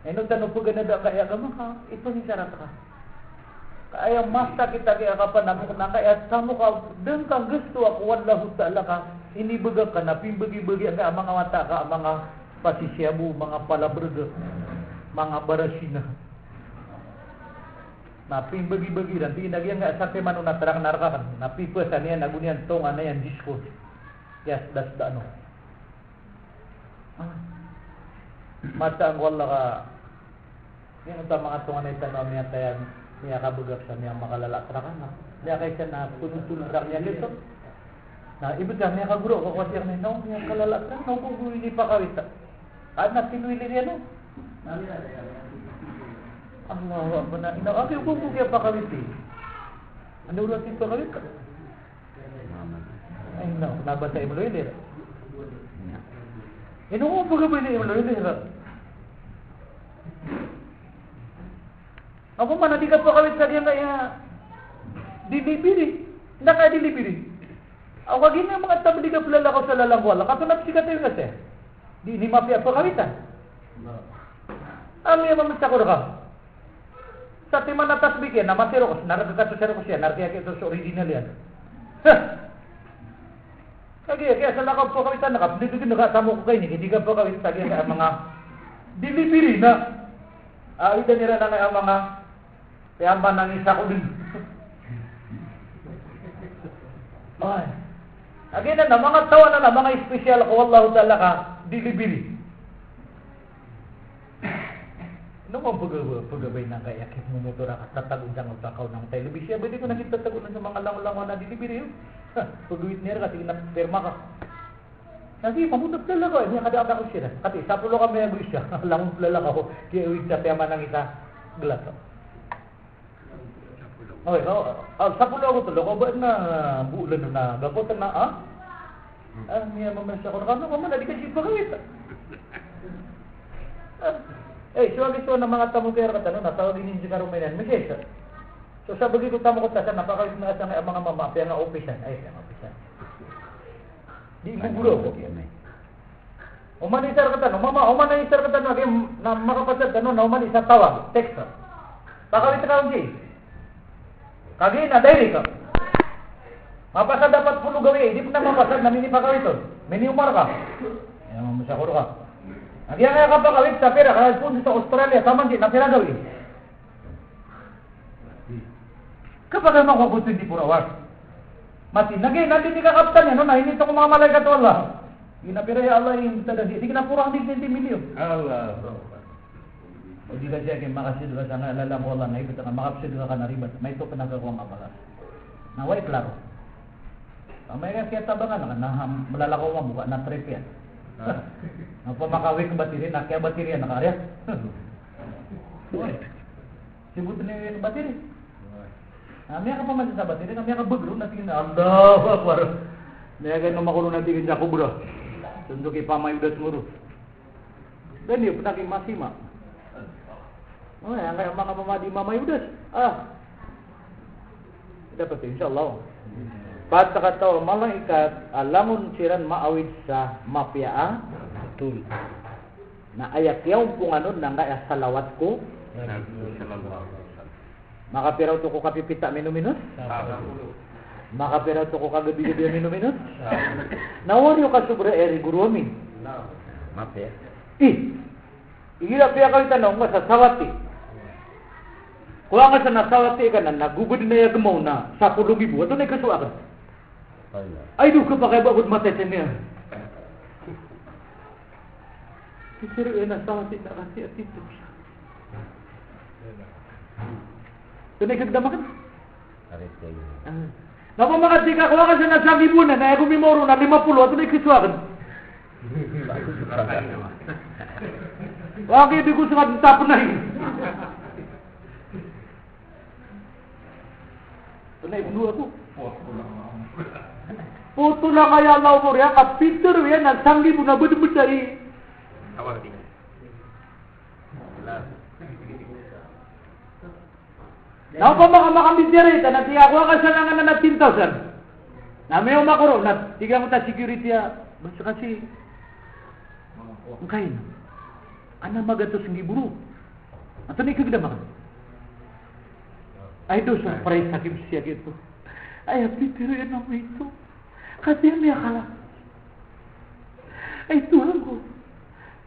Eno tanong po ganada kaya agama ka, ito ni syarat ka. Kaya masta kita kaya kapan ako na kaya samo ka den kang gusto ako wallahu ta'ala ka inibagak ka na pimbagi-bagi ang mga mata ka mga pasisyabu, mga palabrega, mga barasina. Napi bagi-bagi dan tinagyan nga sa teman na terang-narakakan. Napi pa sa niya nagunian tong ana yan disco. Yes, das da ano. Mata ang wala ka. Yung ta mga tong anay tanong niya tayan niya kabugak sa niya makalala terakan. Niya kay siya na punutulog niya dito. Na ibig ka niya kaguro ko kasi ang nino niya kalala terakan ko guru ini pakawita. Ana tinuili niya no. Allah benar. Ina aku buku dia pakawiti. Anda udah tipe kawit. Ay no, nabasa mo loiler. Ino mo pagabay ni loiler. Ako man di ka pakawit sa diyan kaya dilibiri. Nda ka dilibiri. Ako gini mga tabli ka pala ko sa lalangwala. Katunap sikat yung kasi. Di ni mapia pakawitan. Ami mamasa ko ka. Sa timan na tasbik yan, namatiro ko, naragkakasasero ko siya, naragkaya ito sa original yan. Kaya sa lakaw po kawitan, nakasamo ko kayo, hindi ka po kawitan, kaya mga dilibiri na, ito nila na ang mga, kaya man isa ko din. Ay, again na, mga tawa na, mga espesyal ko, wallahu ta'ala ka, dilibiri. Nung pagabay na kaya kit mo motor ka tatagod ang utakaw ng telebisya, pwede ko nakita tagod sa mga lango-lango na dilibiri yun. Pag-uwit niya kasi na perma ka. Kasi mamutot talaga, niya kada ako siya. Kasi sa pulo kami ang siya, langon talaga ako, kaya uwit sa tema ng isa glas. Okay, sa pulo ako tulo, ko ba na buulan na gapotan na, niya mamasya ko na kano, kamana, di kasi pagawit. So ito na mga tamukero ka tanong, natawag din yung karuminan, Mrs. So sa bagi ko tamo ko tasan, napakawit na sa mga mamapya nga opisan. Ay, ang opisan. Di mo gulo ko. Umanisar ka tanong, mama, umanisar ka tanong, na makapasad tanong, na umanisar tawag, text. Pakawit ka kong kagi na, dahil ka. Mapasad dapat pulo gawin, hindi po na mapasad, namini pakawit to. Mini umar ka. Yan, mamasakuro ka. Ang yan nga kapag sa pera, kahit po sa Australia, saman din, na pera gawin. Kapag ang makabuto hindi pura war. Mati, natin di kakaptan yan, no? Na hinito ko mga malaikat to Allah. Ginapira ya Allah yung tadadi. Di kinapurang din 20 milyon. Allah. O di ka siya kayo makasid ka sana, alalang ko Allah na ibig ka, makapsid ka na ribat. May ito pinagawa mabalas. Naway klaro. May kaya tabangan na malalakaw mo, buka na trip yan. Napamakawik ng bateri, nakaya bateri yan, nakarya. Sibutin niyo yung bateri. Miya ka pa man sa bateri, miya ka bagro, natingin na, Allah, Akbar. Miya kayo makulo natingin niya kubra. Tundok ipamayudat nguro. Dan yun, penaking masima. Ang kaya mga mamadi mamayudat. Dapat yun, insyaAllah. Pagkakataon, malaikat, alamun siran maawid sa mapia tul. Na ayak yaw kung ano, nang kaya salawat ko. Makapiraw to ko kapipita minuminut? Makapiraw to ko kagabi-gabi minuminut? Nawari ka sobra eri guru amin. Mapia. Igila piya kami tanong nga sa sawati. Kung nga sa nasawati ka na, nagubod na yagamaw na 10,000. Ito na ikasuwa ka. Ay, doon ka pa kayo bakit matay sa niya. Pero nasawa tidak kasih itu. Tunay kagdamakan. Arit kayo. Napa mga tika ko kasi na sa gibunan na ako mimoro na 50 ato ni kiswakan. Wagi di ko sa tapon na hin. Tunay bunuh ako. Foto lang kaya Allah mo riyan kapiter yan nagsanggi mo na bedebedai. Awal di. Nao pa makamidiri ta nati ako ka sa nga na tinta sir. Na may umakuro na tiga mo ta security basta kasi kain. Ana magatos ng giburo. Ato ni kagdama. Ay do surprise sakit siya gitu. Ay pitiro yan mo ito. Kasi niya kala. Ay Tuhan ko.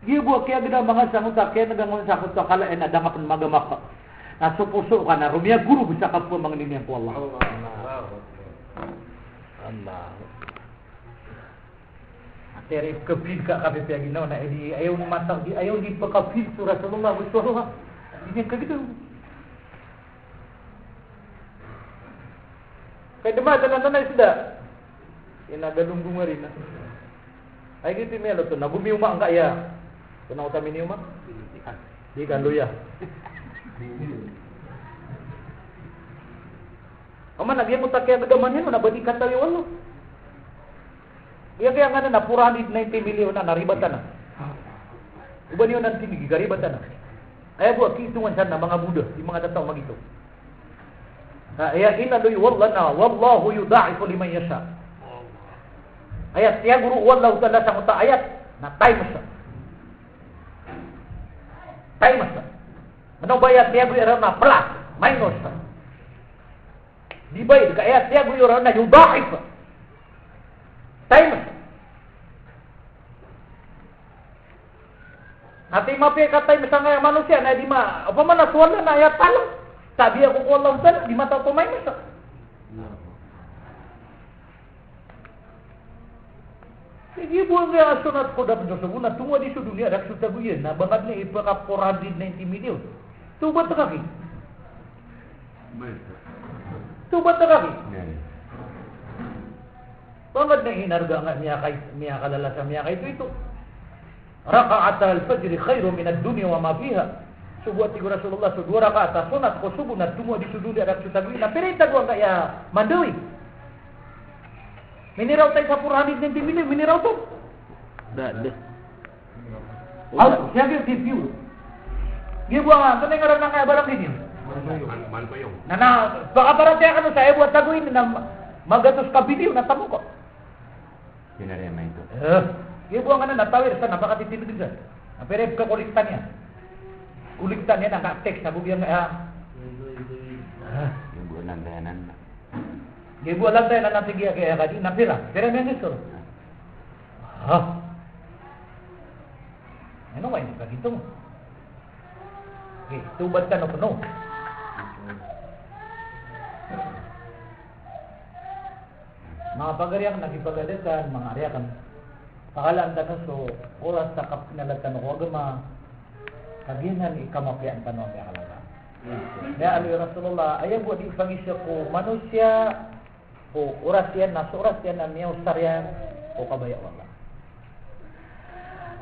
Gibo kaya gina mga sangot kaya nagangon sa ko kala en ada kapan magamak. Nasupuso ka na rumia guru bisa ka po mga ninya ko Allah. Allah. Atere kepid ka kape pagi na edi ayaw ni matang di ayaw di pakapid su Rasulullah sallallahu alaihi wasallam. Gitu. Kaya demah tanan-tanan sudah. Ina galunggung rin na. Ay gitu melo to nagumiw ma ang kaya. Tunaw ta miniw ma? Di kan luya. Aman nagyan mo takya nagaman yan, nabadi katawi walo. Iya kaya nga na napurahan 90 million na naribatan na. Uban yun ang tinigi, garibatan na. Kaya buat kitungan sana mga Buddha, di mga tataw magito. Kaya inaluy wallana, wallahu yuda'ifu liman yasha. Ayat, tiya guru wallahu ta'ala sa muta ayat, na time sa. Time sa. Ano ba ayat tiya guru na plus, minus sa. Di ba yun, kaya tiya guru na yuda'if. Time sa. Nanti mapi katay misalnya manusia na di ma apa man naswala na ayat talang. Sabi ako ko Allah ta'ala di mata tumay masa. Sige buang nga sunat ko dapat sabuna tunggu di dunia dak sutaguyen na bangat ni ipakaporan di 90 million. Tubat kaki. Tubat kaki. Bangat na hinarga nga niya kalala sa miya itu. Raka'at al-fajr khairu min ad-dunya wa ma fiha. Subuh tiga Rasulullah dua rakaat sunat ko subuh na tunggu di dunia dak sutaguyen na perita ko kaya mandawi. Miniraw tayo sa 490 million, miniraw to. Dada. Siya yung review. Gibuang nga, nga na kaya barang din yun. Man pa yung. Baka parang tiya ka sa ebuat taguin na magatos ka video, natamo ko. Yun na rin may ito. Gibuang nga na natawir sa napakatitinod din siya. Pero kakuliktan niya. Kuliktan niya, naka-text, nabugyan nga. Yung buwan ng dahanan. Gibuang lang tayo na natigya kaya kadi, napira. Pero may ngisor. Ano ba yun? Kagito mo. Okay, tubad ka na puno. Mga pagariang nakipagalitan, mga ariakan. Pakalaan tanong so, oras sa kapinalatan ko, agama, kaginan ikamapian tanong niya kalaga. Ya Ali Rasulullah, ayaw buat ipagisya ko, manusia, o oras yan, nasa oras yan na miyaw saryan, o kabaya wala.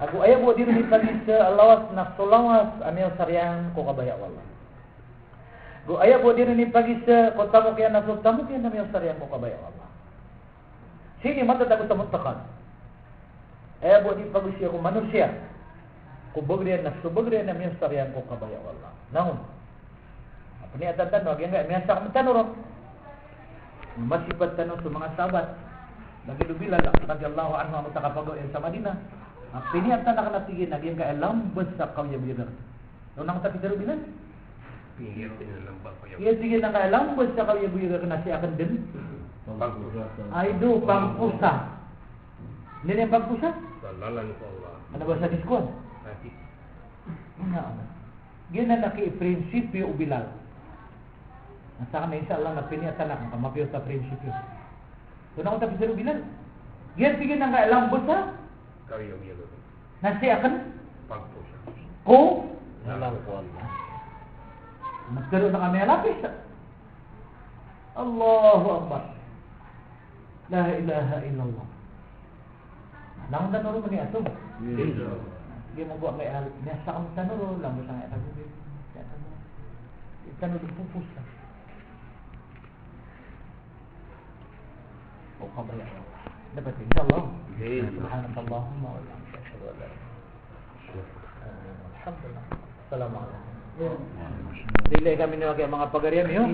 Aku ayaw buat diri ipagisya, alawas na sulawas, miyaw saryan, ko kabaya wala. Gu ayaw buat diri ipagisya, ko tamu kaya na miyaw saryan, ko kabaya wala. Sini mata takut tamuttakan. Ayaw buat ipagisya ko manusia, ko bagriyan na subagriyan na miyaw saryan, ko kabaya wala. Namun, ini ada tanong, yang enggak miasa kami tanong. Masifat tanong sa mga sahabat. Lagi Bilal radhiyallahu anhu ang takapagaw sa Madinah. Ang piniyatan na kanatigin naging kailambas sa kawya Bilal. Noong nang tapidaro Bilal? Iya sige na kailambas sa kawya Bilal na siya akan din. Ay do pangpusa. Hindi na yung pangpusa? Salalan ko Allah. Ano ba sa diskuan? Ano? Gina naki-prinsipyo o Bilal. Sa kami inshallah na piniyatan na kung kamapiyo sa prinsipyo. Doon ako tapos sa Bilal. Yan sige na nga lambot sa Kawya Bilal. nasi akan Pag po siya. Kung Alam ko Allah. magkaroon na kami ng lapis. Allahu Akbar. La ilaha illallah. Lang tanuro mo ni ato. Sige mo buat may al. Nasa kang tanuro lang mo sang itago. Tanuro pupus. O kabaya. Dapat insyaallah. Subhanallahumma wa bihamdihi asyhadu an la ilaha illa anta. Alhamdulillah. Assalamualaikum. Dili kami ni mga pagarian yo.